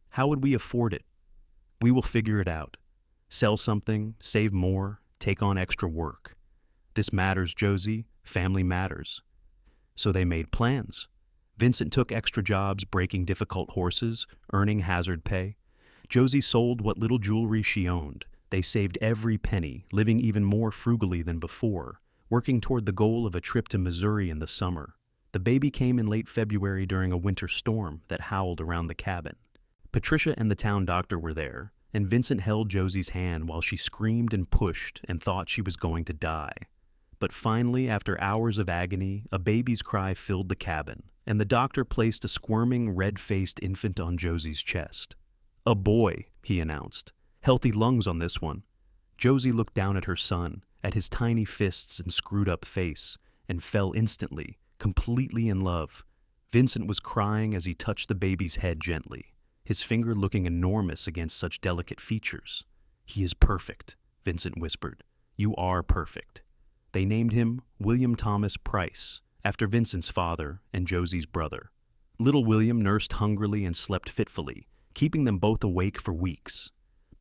How would we afford it? We will figure it out. Sell something, save more, take on extra work. This matters, Josie. Family matters." So they made plans. Vincent took extra jobs breaking difficult horses, earning hazard pay. Josie sold what little jewelry she owned, They saved every penny, living even more frugally than before, working toward the goal of a trip to Missouri in the summer. The baby came in late February during a winter storm that howled around the cabin. Patricia and the town doctor were there, and Vincent held Josie's hand while she screamed and pushed and thought she was going to die. But finally, after hours of agony, a baby's cry filled the cabin, and the doctor placed a squirming, red-faced infant on Josie's chest. "A boy," he announced. "Healthy lungs on this one." Josie looked down at her son, at his tiny fists and screwed-up face, and fell instantly, completely in love. Vincent was crying as he touched the baby's head gently, his finger looking enormous against such delicate features. "He is perfect," Vincent whispered. "You are perfect." They named him William Thomas Price, after Vincent's father and Josie's brother. Little William nursed hungrily and slept fitfully, keeping them both awake for weeks.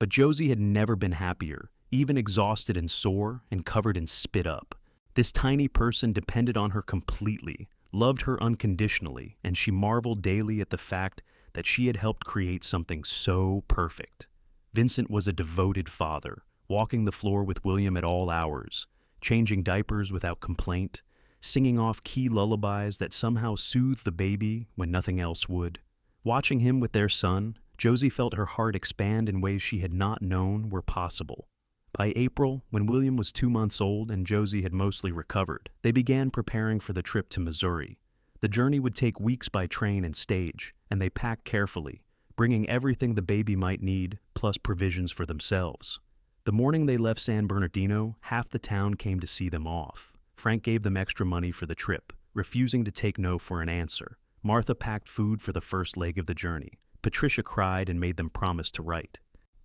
But Josie had never been happier, even exhausted and sore and covered in spit up. This tiny person depended on her completely, loved her unconditionally, and she marveled daily at the fact that she had helped create something so perfect. Vincent was a devoted father, walking the floor with William at all hours, changing diapers without complaint, singing off key lullabies that somehow soothed the baby when nothing else would. Watching him with their son, Josie felt her heart expand in ways she had not known were possible. By April, when William was 2 months old and Josie had mostly recovered, they began preparing for the trip to Missouri. The journey would take weeks by train and stage, and they packed carefully, bringing everything the baby might need, plus provisions for themselves. The morning they left San Bernardino, half the town came to see them off. Frank gave them extra money for the trip, refusing to take no for an answer. Martha packed food for the first leg of the journey. Patricia cried and made them promise to write.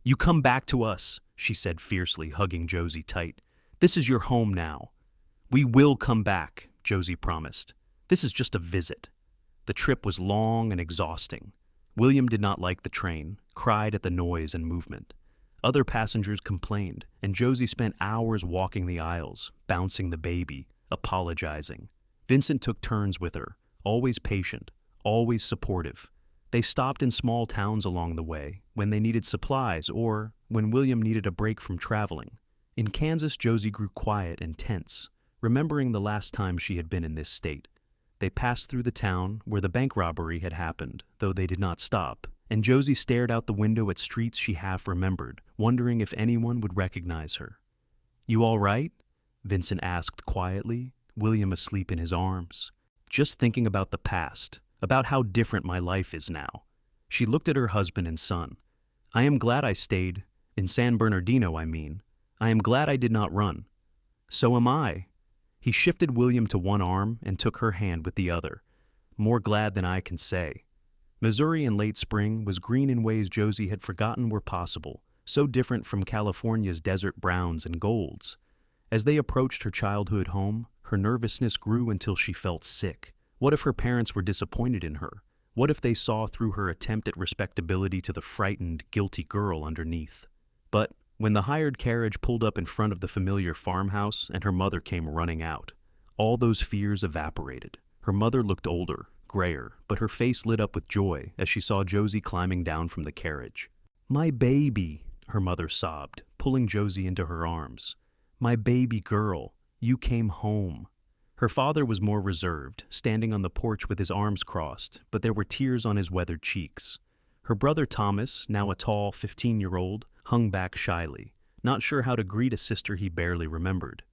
"You come back to us," she said fiercely, hugging Josie tight. "This is your home now." "We will come back," Josie promised. "This is just a visit." The trip was long and exhausting. William did not like the train, cried at the noise and movement. Other passengers complained, and Josie spent hours walking the aisles, bouncing the baby, apologizing. Vincent took turns with her, always patient, always supportive. They stopped in small towns along the way, when they needed supplies or when William needed a break from traveling. In Kansas, Josie grew quiet and tense, remembering the last time she had been in this state. They passed through the town where the bank robbery had happened, though they did not stop, and Josie stared out the window at streets she half remembered, wondering if anyone would recognize her. "You all right?" Vincent asked quietly, William asleep in his arms. "Just thinking about the past, about how different my life is now." She looked at her husband and son. "I am glad I stayed, in San Bernardino, I mean. I am glad I did not run." "So am I." He shifted William to one arm and took her hand with the other. "More glad than I can say." Missouri in late spring was green in ways Josie had forgotten were possible, so different from California's desert browns and golds. As they approached her childhood home, her nervousness grew until she felt sick. What if her parents were disappointed in her? What if they saw through her attempt at respectability to the frightened, guilty girl underneath? But when the hired carriage pulled up in front of the familiar farmhouse and her mother came running out, all those fears evaporated. Her mother looked older, grayer, but her face lit up with joy as she saw Josie climbing down from the carriage. "My baby," her mother sobbed, pulling Josie into her arms. "My baby girl, you came home." Her father was more reserved, standing on the porch with his arms crossed, but there were tears on his weathered cheeks. Her brother Thomas, now a tall 15-year-old, hung back shyly, not sure how to greet a sister he barely remembered.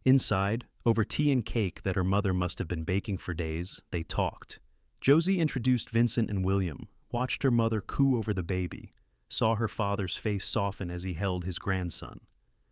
Inside, over tea and cake that her mother must have been baking for days, they talked. Josie introduced Vincent and William, watched her mother coo over the baby, saw her father's face soften as he held his grandson.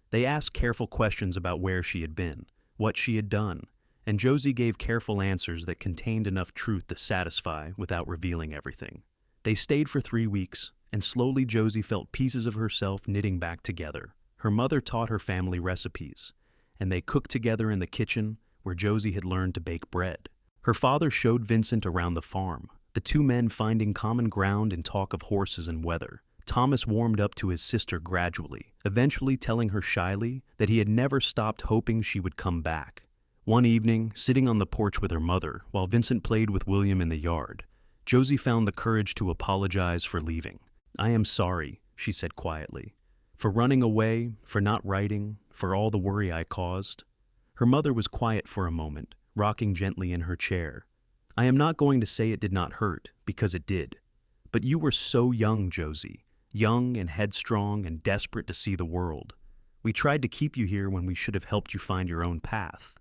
They asked careful questions about where she had been, what she had done, and Josie gave careful answers that contained enough truth to satisfy without revealing everything. They stayed for 3 weeks, and slowly Josie felt pieces of herself knitting back together. Her mother taught her family recipes, and they cooked together in the kitchen where Josie had learned to bake bread. Her father showed Vincent around the farm, the two men finding common ground in talk of horses and weather. Thomas warmed up to his sister gradually, eventually telling her shyly that he had never stopped hoping she would come back. One evening, sitting on the porch with her mother, while Vincent played with William in the yard, Josie found the courage to apologize for leaving. "I am sorry," she said quietly. For running away, for not writing, for all the worry I caused. Her mother was quiet for a moment, rocking gently in her chair. I am not going to say it did not hurt, because it did. But you were so young, Josie. Young and headstrong and desperate to see the world. We tried to keep you here when we should have helped you find your own path.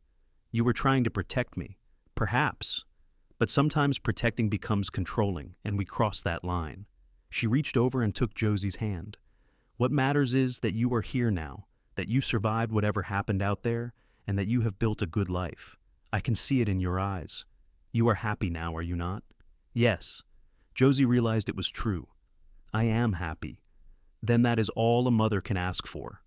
You were trying to protect me. Perhaps. But sometimes protecting becomes controlling, and we cross that line. She reached over and took Josie's hand. What matters is that you are here now, that you survived whatever happened out there, and that you have built a good life. I can see it in your eyes. You are happy now, are you not? Yes. Josie realized it was true. I am happy. Then that is all a mother can ask for.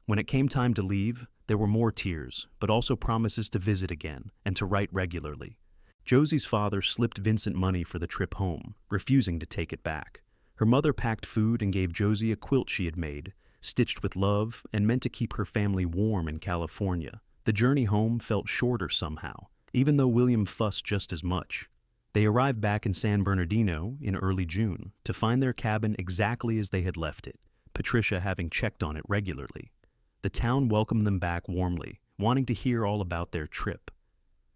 When it came time to leave, there were more tears, but also promises to visit again and to write regularly. Josie's father slipped Vincent money for the trip home, refusing to take it back. Her mother packed food and gave Josie a quilt she had made, stitched with love and meant to keep her family warm in California. The journey home felt shorter somehow, even though William fussed just as much. They arrived back in San Bernardino in early June to find their cabin exactly as they had left it, Patricia having checked on it regularly. The town welcomed them back warmly, wanting to hear all about their trip.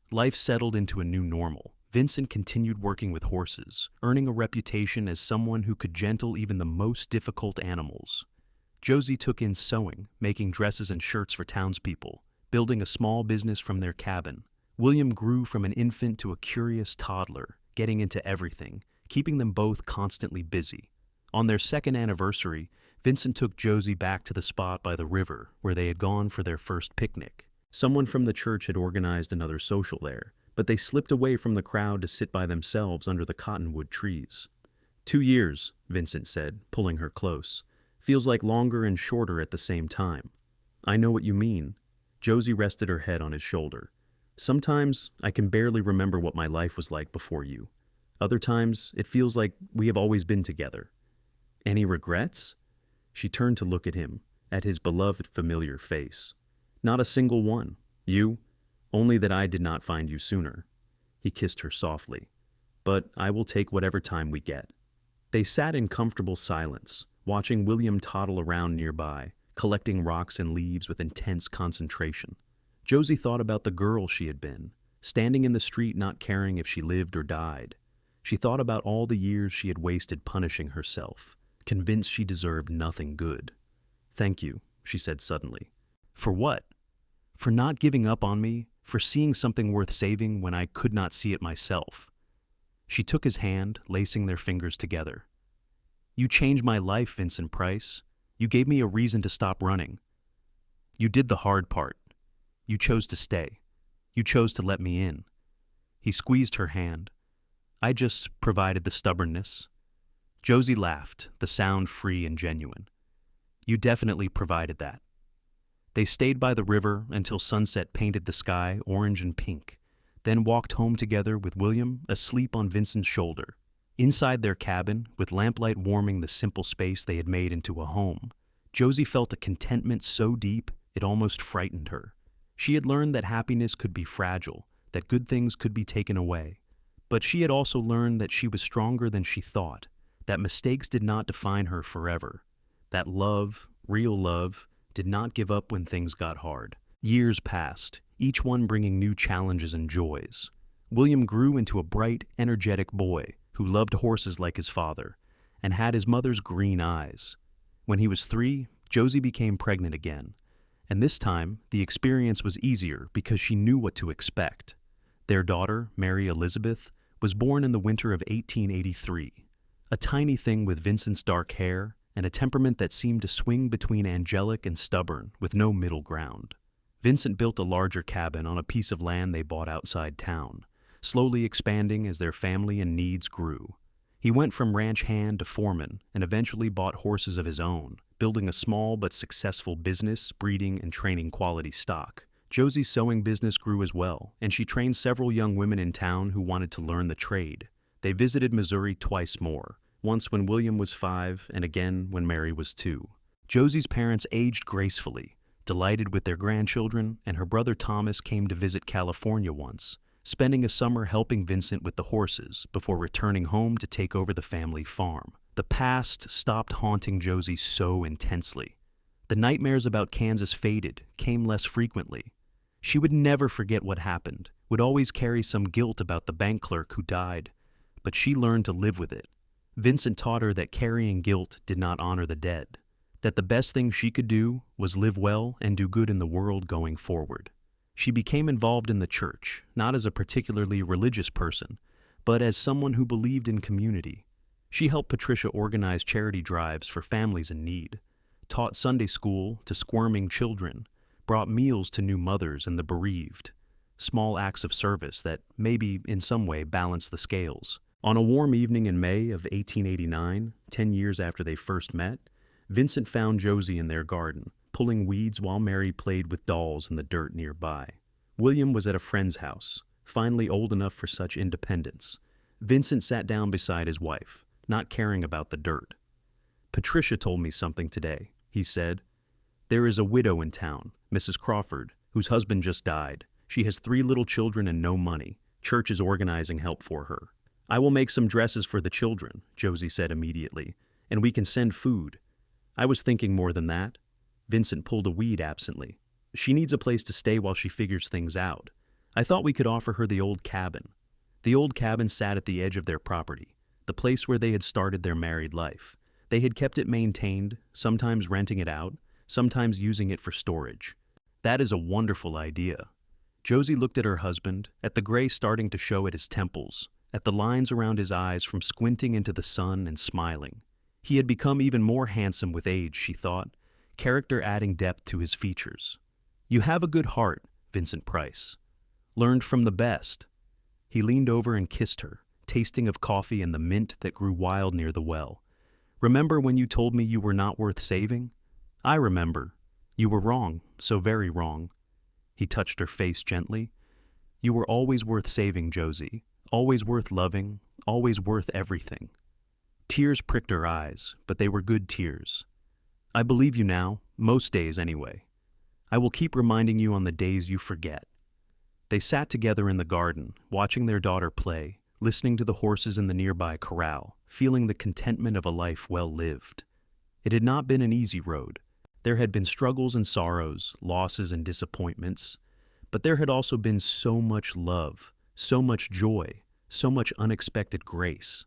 Life settled into a new normal. Vincent continued working with horses, earning a reputation as someone who could gentle even the most difficult animals. Josie took in sewing, making dresses and shirts for townspeople, building a small business from their cabin. William grew from an infant to a curious toddler, getting into everything, keeping them both constantly busy. On their second anniversary, Vincent took Josie back to the spot by the river where they had gone for their first picnic. Someone from the church had organized another social there, but they slipped away from the crowd to sit by themselves under the cottonwood trees. 2 years, Vincent said, pulling her close. Feels like longer and shorter at the same time. I know what you mean. Josie rested her head on his shoulder. Sometimes I can barely remember what my life was like before you. Other times it feels like we have always been together. Any regrets? She turned to look at him, at his beloved familiar face. Not a single one. You? Only that I did not find you sooner. He kissed her softly. But I will take whatever time we get. They sat in comfortable silence, watching William toddle around nearby, collecting rocks and leaves with intense concentration. Josie thought about the girl she had been, standing in the street not caring if she lived or died. She thought about all the years she had wasted punishing herself, convinced she deserved nothing good. Thank you, she said suddenly. For what? For not giving up on me, for seeing something worth saving when I could not see it myself. She took his hand, lacing their fingers together. You changed my life, Vincent Price. You gave me a reason to stop running. You did the hard part. You chose to stay. You chose to let me in. He squeezed her hand. I just provided the stubbornness. Josie laughed, the sound free and genuine. You definitely provided that. They stayed by the river until sunset painted the sky orange and pink, then walked home together with William asleep on Vincent's shoulder. Inside their cabin, with lamplight warming the simple space they had made into a home, Josie felt a contentment so deep it almost frightened her. She had learned that happiness could be fragile, that good things could be taken away. But she had also learned that she was stronger than she thought, that mistakes did not define her forever, that love, real love, did not give up when things got hard. Years passed, each one bringing new challenges and joys. William grew into a bright, energetic boy who loved horses like his father and had his mother's green eyes. When he was 3, Josie became pregnant again, and this time the experience was easier because she knew what to expect. Their daughter, Mary Elizabeth, was born in the winter of 1883, a tiny thing with Vincent's dark hair and a temperament that seemed to swing between angelic and stubborn with no middle ground. Vincent built a larger cabin on a piece of land they bought outside town, slowly expanding as their family and needs grew. He went from ranch hand to foreman and eventually bought horses of his own, building a small but successful business, breeding and training quality stock. Josie's sewing business grew as well, and she trained several young women in town who wanted to learn the trade. They visited Missouri twice more, once when William was 5 and again when Mary was 2. Josie's parents aged gracefully, delighted with their grandchildren, and her brother Thomas came to visit California once, spending a summer helping Vincent with the horses before returning home to take over the family farm. The past stopped haunting Josie so intensely. The nightmares about Kansas faded, came less frequently. She would never forget what happened, would always carry some guilt about the bank clerk who died, but she learned to live with it. Vincent taught her that carrying guilt did not honor the dead, that the best thing she could do was live well and do good in the world going forward. She became involved in the church, not as a particularly religious person, but as someone who believed in community. She helped Patricia organize charity drives for families in need, taught Sunday school to squirming children, brought meals to new mothers and the bereaved, small acts of service that maybe in some way balanced the scales. On a warm evening in May of 1889, 10 years after they first met, Vincent found Josie in their garden, pulling weeds while Mary played with dolls in the dirt nearby. William was at a friend's house, finally old enough for such independence. Vincent sat down beside his wife, not caring about the dirt. "Patricia told me something today," he said. "There is a widow in town, Mrs. Crawford, whose husband just died. She has 3 little children and no money. Church is organizing help for her." "I will make some dresses for the children," Josie said immediately, "and we can send food." "I was thinking more than that." Vincent pulled a weed absently. "She needs a place to stay while she figures things out. I thought we could offer her the old cabin." The old cabin sat at the edge of their property, the place where they had started their married life. They had kept it maintained, sometimes renting it out, sometimes using it for storage. "That is a wonderful idea." Josie looked at her husband, at the gray starting to show at his temples, at the lines around his eyes from squinting into the sun and smiling. He had become even more handsome with age, she thought, character adding depth to his features. "You have a good heart, Vincent Price. Learned from the best." He leaned over and kissed her, tasting of coffee and the mint that grew wild near the well. "Remember when you told me you were not worth saving? I remember. You were wrong, so very wrong." He touched her face gently. "You were always worth saving, Josie. Always worth loving, always worth everything." Tears pricked her eyes, but they were good tears. "I believe you now, most days anyway. I will keep reminding you on the days you forget." They sat together in the garden, watching their daughter play, listening to the horses in the nearby corral, feeling the contentment of a life well lived. It had not been an easy road. There had been struggles and sorrows, losses and disappointments, but there had also been so much love, so much joy, so much unexpected grace.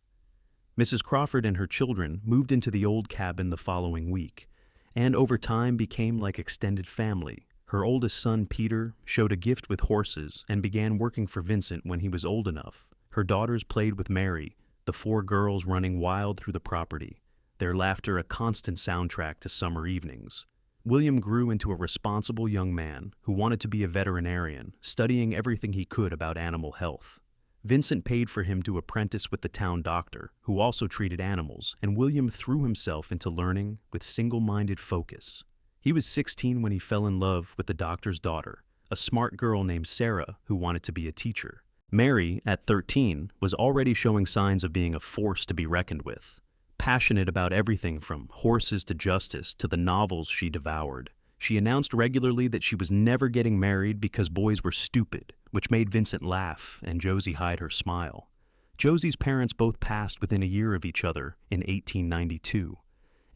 Mrs. Crawford and her children moved into the old cabin the following week, and over time became like extended family. Her oldest son, Peter, showed a gift with horses and began working for Vincent when he was old enough. Her daughters played with Mary, the 4 girls running wild through the property, their laughter a constant soundtrack to summer evenings. William grew into a responsible young man who wanted to be a veterinarian, studying everything he could about animal health. Vincent paid for him to apprentice with the town doctor, who also treated animals, and William threw himself into learning with single-minded focus. He was 16 when he fell in love with the doctor's daughter, a smart girl named Sarah who wanted to be a teacher. Mary, at 13, was already showing signs of being a force to be reckoned with, passionate about everything from horses to justice to the novels she devoured. She announced regularly that she was never getting married because boys were stupid, which made Vincent laugh and Josie hide her smile. Josie's parents both passed within a year of each other in 1892,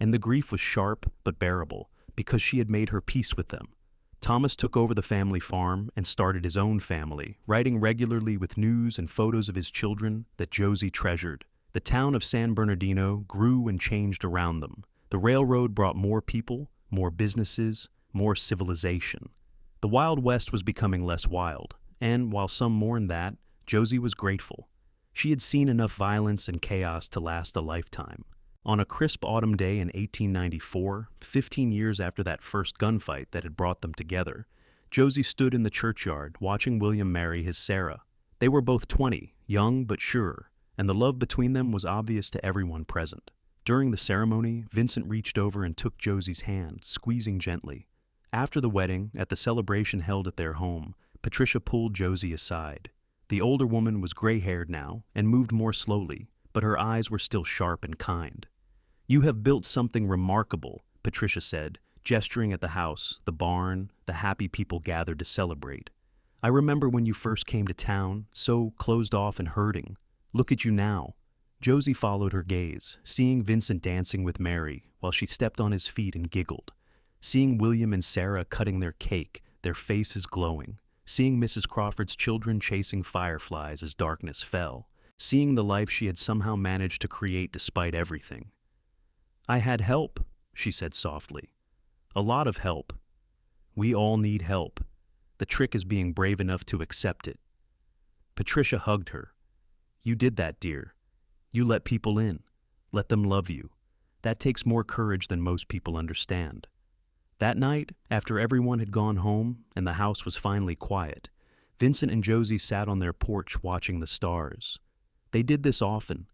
and the grief was sharp but bearable because she had made her peace with them. Thomas took over the family farm and started his own family, writing regularly with news and photos of his children that Josie treasured. The town of San Bernardino grew and changed around them. The railroad brought more people, more businesses, more civilization. The Wild West was becoming less wild, and while some mourned that, Josie was grateful. She had seen enough violence and chaos to last a lifetime. On a crisp autumn day in 1894, 15 years after that first gunfight that had brought them together, Josie stood in the churchyard watching William marry his Sarah. They were both 20, young but sure, and the love between them was obvious to everyone present. During the ceremony, Vincent reached over and took Josie's hand, squeezing gently. After the wedding, at the celebration held at their home, Patricia pulled Josie aside. The older woman was gray-haired now and moved more slowly, but her eyes were still sharp and kind. "You have built something remarkable," Patricia said, gesturing at the house, the barn, the happy people gathered to celebrate. "I remember when you first came to town, so closed off and hurting. Look at you now." Josie followed her gaze, seeing Vincent dancing with Mary while she stepped on his feet and giggled. Seeing William and Sarah cutting their cake, their faces glowing. Seeing Mrs. Crawford's children chasing fireflies as darkness fell. Seeing the life she had somehow managed to create despite everything. "I had help," she said softly. "A lot of help. We all need help. The trick is being brave enough to accept it." Patricia hugged her. "You did that, dear. You let people in. Let them love you. That takes more courage than most people understand." That night, after everyone had gone home and the house was finally quiet, Vincent and Josie sat on their porch watching the stars. They did this often,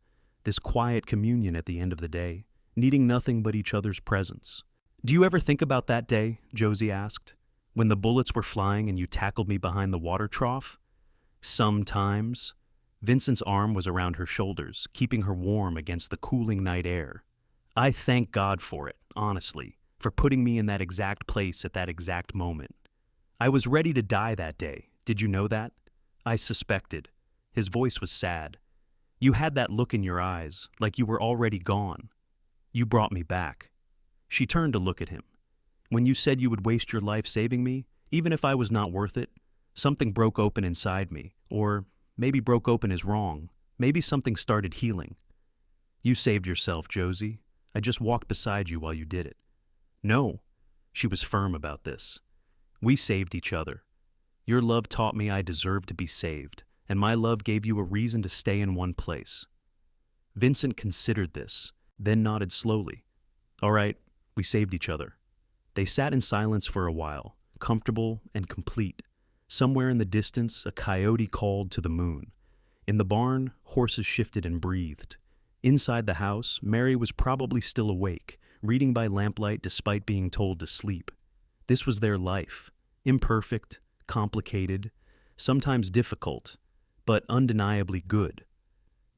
this quiet communion at the end of the day, needing nothing but each other's presence. "Do you ever think about that day?" Josie asked. "When the bullets were flying and you tackled me behind the water trough?" "Sometimes." Vincent's arm was around her shoulders, keeping her warm against the cooling night air. "I thank God for it, honestly, for putting me in that exact place at that exact moment. I was ready to die that day. Did you know that?" "I suspected." His voice was sad. "You had that look in your eyes, like you were already gone. You brought me back." She turned to look at him. "When you said you would waste your life saving me, even if I was not worth it, something broke open inside me, or maybe broke open is wrong. Maybe something started healing." "You saved yourself, Josie. I just walked beside you while you did it." "No." She was firm about this. "We saved each other. Your love taught me I deserved to be saved, and my love gave you a reason to stay in one place." Vincent considered this, then nodded slowly. "All right, we saved each other." They sat in silence for a while, comfortable and complete. Somewhere in the distance, a coyote called to the moon. In the barn, horses shifted and breathed. Inside the house, Mary was probably still awake, reading by lamplight despite being told to sleep. This was their life, imperfect, complicated, sometimes difficult, but undeniably good.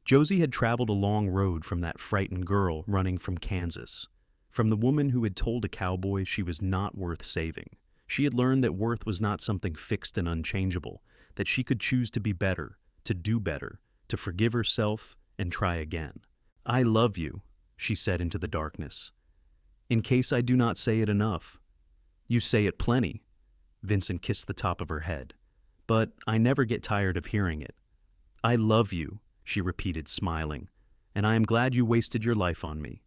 Josie had traveled a long road from that frightened girl running from Kansas, from the woman who had told a cowboy she was not worth saving. She had learned that worth was not something fixed and unchangeable, that she could choose to be better, to do better, to forgive herself and try again. "I love you," she said into the darkness. "In case I do not say it enough." "You say it plenty." Vincent kissed the top of her head. "But I never get tired of hearing it." "I love you," she repeated, smiling, "and I am glad you wasted your life on me."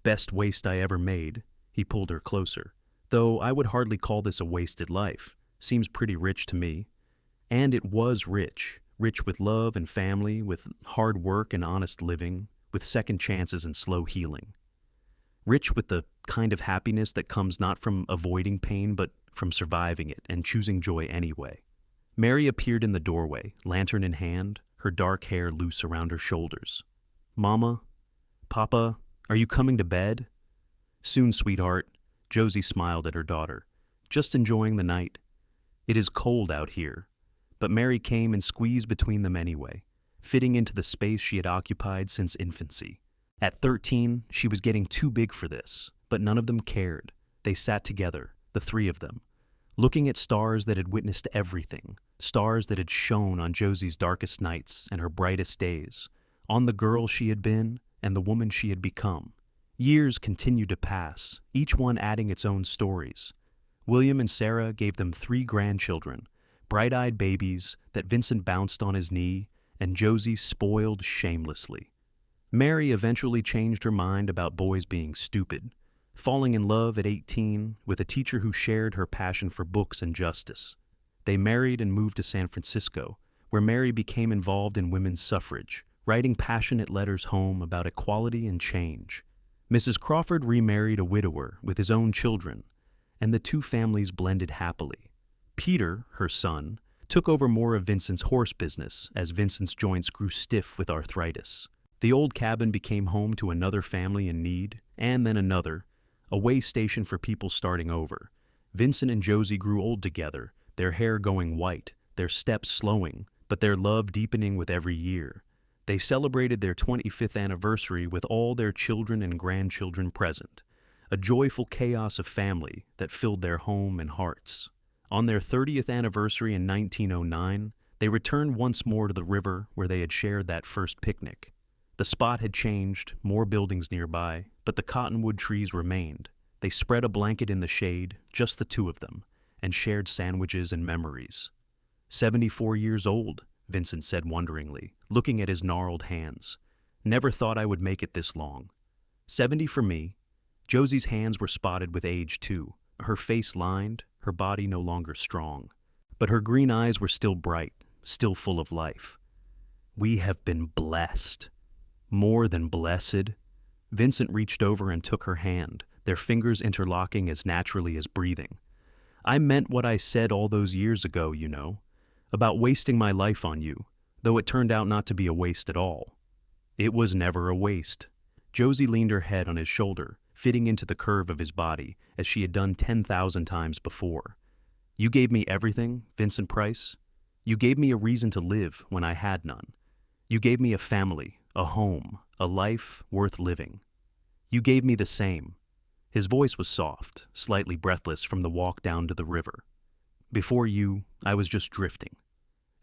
"Best waste I ever made." He pulled her closer. "Though I would hardly call this a wasted life. Seems pretty rich to me." And it was rich. Rich with love and family, with hard work and honest living, with second chances and slow healing. Rich with the kind of happiness that comes not from avoiding pain, but from surviving it and choosing joy anyway. Mary appeared in the doorway, lantern in hand, her dark hair loose around her shoulders. "Mama? Papa? Are you coming to bed?" "Soon, sweetheart." Josie smiled at her daughter. "Just enjoying the night. It is cold out here." But Mary came and squeezed between them anyway, fitting into the space she had occupied since infancy. At 13, she was getting too big for this, but none of them cared. They sat together, the three of them, looking at stars that had witnessed everything, stars that had shone on Josie's darkest nights and her brightest days, on the girl she had been and the woman she had become. Years continued to pass, each one adding its own stories. William and Sarah gave them 3 grandchildren, bright-eyed babies that Vincent bounced on his knee, and Josie spoiled shamelessly. Mary eventually changed her mind about boys being stupid, falling in love at 18 with a teacher who shared her passion for books and justice. They married and moved to San Francisco, where Mary became involved in women's suffrage, writing passionate letters home about equality and change. Mrs. Crawford remarried a widower with his own children, and the two families blended happily. Peter, her son, took over more of Vincent's horse business as Vincent's joints grew stiff with arthritis. The old cabin became home to another family in need, and then another, a way station for people starting over. Vincent and Josie grew old together, their hair going white, their steps slowing, but their love deepening with every year. They celebrated their 25th anniversary with all their children and grandchildren present, a joyful chaos of family that filled their home and hearts. On their 30th anniversary in 1909, they returned once more to the river where they had shared that first picnic. The spot had changed, more buildings nearby, but the cottonwood trees remained. They spread a blanket in the shade, just the two of them, and shared sandwiches and memories. 74 years old, Vincent said wonderingly, looking at his gnarled hands. Never thought I would make it this long. 70 for me. Josie's hands were spotted with age too, her face lined, her body no longer strong. But her green eyes were still bright, still full of life. We have been blessed. More than blessed. Vincent reached over and took her hand, their fingers interlocking as naturally as breathing. I meant what I said all those years ago, you know, about wasting my life on you, though it turned out not to be a waste at all. It was never a waste. Josie leaned her head on his shoulder, fitting into the curve of his body, as she had done 10,000 times before. You gave me everything, Vincent Price. You gave me a reason to live when I had none. You gave me a family, a home, a life worth living. You gave me the same. His voice was soft, slightly breathless from the walk down to the river. Before you, I was just drifting.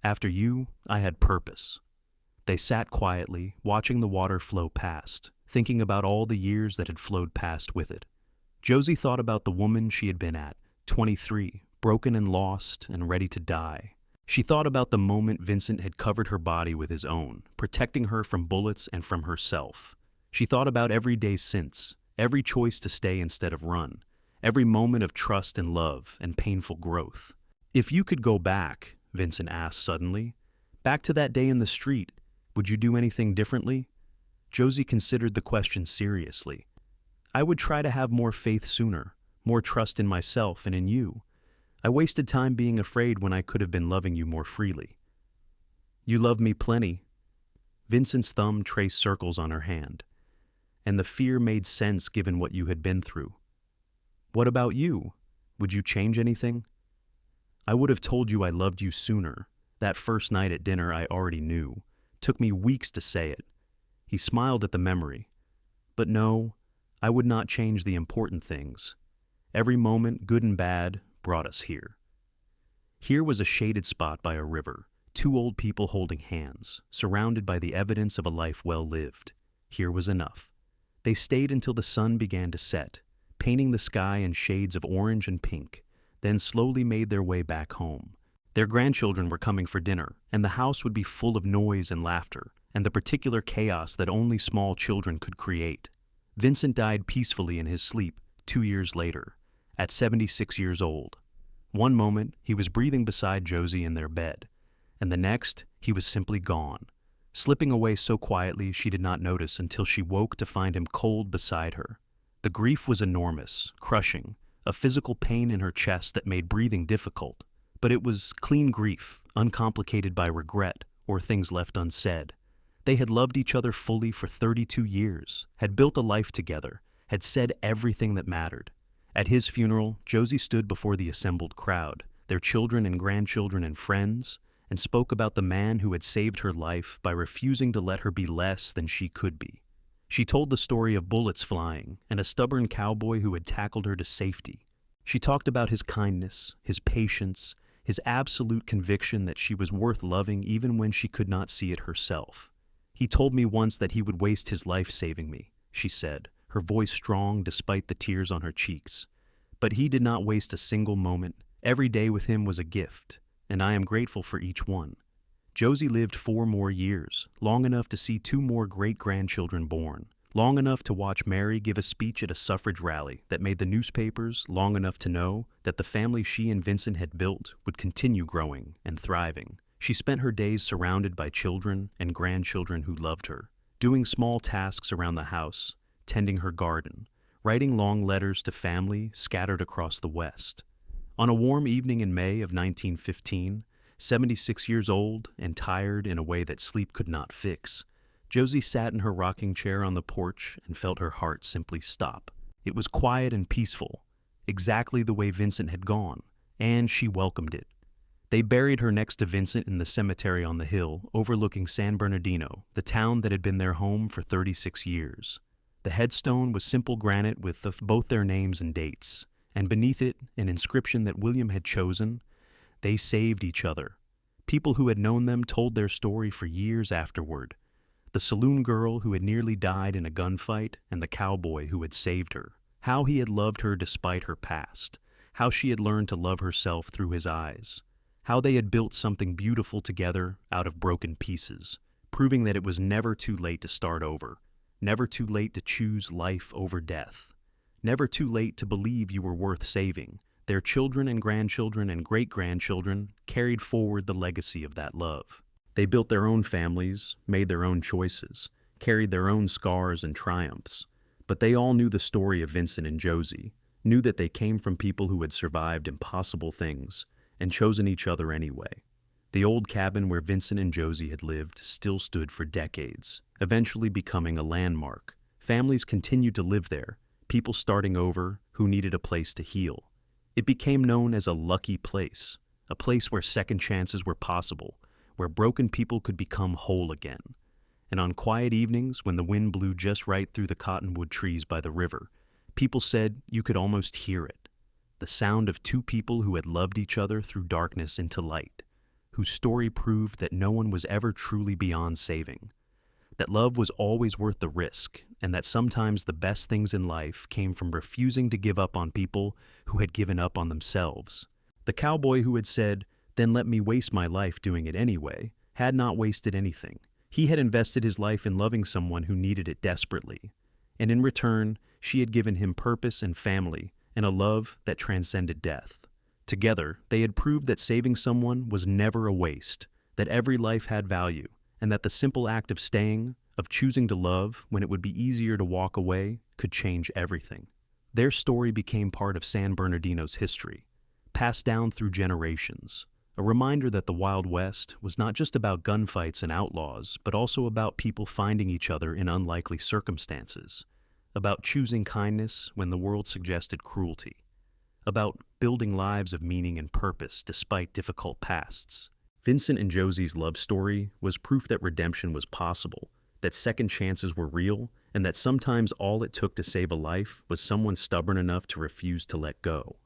After you, I had purpose. They sat quietly, watching the water flow past, thinking about all the years that had flowed past with it. Josie thought about the woman she had been at, 23, broken and lost and ready to die. She thought about the moment Vincent had covered her body with his own, protecting her from bullets and from herself. She thought about every day since, every choice to stay instead of run, every moment of trust and love and painful growth. If you could go back, Vincent asked suddenly, back to that day in the street, would you do anything differently? Josie considered the question seriously. I would try to have more faith sooner, more trust in myself and in you. I wasted time being afraid when I could have been loving you more freely. You love me plenty. Vincent's thumb traced circles on her hand, and the fear made sense given what you had been through. What about you? Would you change anything? I would have told you I loved you sooner. That first night at dinner I already knew. Took me weeks to say it. He smiled at the memory. But no, I would not change the important things. Every moment, good and bad, brought us here. Here was a shaded spot by a river, two old people holding hands, surrounded by the evidence of a life well lived. Here was enough. They stayed until the sun began to set, painting the sky in shades of orange and pink, then slowly made their way back home. Their grandchildren were coming for dinner, and the house would be full of noise and laughter, and the particular chaos that only small children could create. Vincent died peacefully in his sleep 2 years later, at 76 years old. One moment, he was breathing beside Josie in their bed, and the next, he was simply gone, slipping away so quietly she did not notice until she woke to find him cold beside her. The grief was enormous, crushing, a physical pain in her chest that made breathing difficult. But it was clean grief, uncomplicated by regret or things left unsaid. They had loved each other fully for 32 years, had built a life together, had said everything that mattered. At his funeral, Josie stood before the assembled crowd, their children and grandchildren and friends, and spoke about the man who had saved her life by refusing to let her be less than she could be. She told the story of bullets flying and a stubborn cowboy who had tackled her to safety. She talked about his kindness, his patience, his absolute conviction that she was worth loving even when she could not see it herself. He told me once that he would waste his life saving me, she said, her voice strong despite the tears on her cheeks. But he did not waste a single moment. Every day with him was a gift, and I am grateful for each one. Josie lived 4 more years, long enough to see 2 more great-grandchildren born, long enough to watch Mary give a speech at a suffrage rally that made the newspapers, long enough to know that the family she and Vincent had built would continue growing and thriving. She spent her days surrounded by children and grandchildren who loved her, doing small tasks around the house, tending her garden, writing long letters to family scattered across the West. On a warm evening in May of 1915, 76 years old and tired in a way that sleep could not fix, Josie sat in her rocking chair on the porch and felt her heart simply stop. It was quiet and peaceful, exactly the way Vincent had gone, and she welcomed it. They buried her next to Vincent in the cemetery on the hill overlooking San Bernardino, the town that had been their home for 36 years. The headstone was simple granite with both their names and dates, and beneath it an inscription that William had chosen. They saved each other. People who had known them told their story for years afterward. The saloon girl who had nearly died in a gunfight and the cowboy who had saved her. How he had loved her despite her past. How she had learned to love herself through his eyes. How they had built something beautiful together out of broken pieces, proving that it was never too late to start over, never too late to choose life over death, never too late to believe you were worth saving. Their children and grandchildren and great-grandchildren carried forward the legacy of that love. They built their own families, made their own choices, carried their own scars and triumphs. But they all knew the story of Vincent and Josie, knew that they came from people who had survived impossible things and chosen each other anyway. The old cabin where Vincent and Josie had lived still stood for decades, eventually becoming a landmark. Families continued to live there, people starting over who needed a place to heal. It became known as a lucky place, a place where second chances were possible, where broken people could become whole again. And on quiet evenings, when the wind blew just right through the cottonwood trees by the river, people said you could almost hear it, the sound of two people who had loved each other through darkness into light, whose story proved that no one was ever truly beyond saving, that love was always worth the risk, and that sometimes the best things in life came from refusing to give up on people who had given up on themselves. The cowboy who had said, "Then let me waste my life doing it anyway," had not wasted anything. He had invested his life in loving someone who needed it desperately, and in return, she had given him purpose and family and a love that transcended death. Together, they had proved that saving someone was never a waste, that every life had value, and that the simple act of staying, of choosing to love when it would be easier to walk away, could change everything. Their story became part of San Bernardino's history, passed down through generations, a reminder that the Wild West was not just about gunfights and outlaws, but also about people finding each other in unlikely circumstances, about choosing kindness when the world suggested cruelty, about building lives of meaning and purpose despite difficult pasts. Vincent and Josie's love story was proof that redemption was possible, that second chances were real, and that sometimes all it took to save a life was someone stubborn enough to refuse to let go.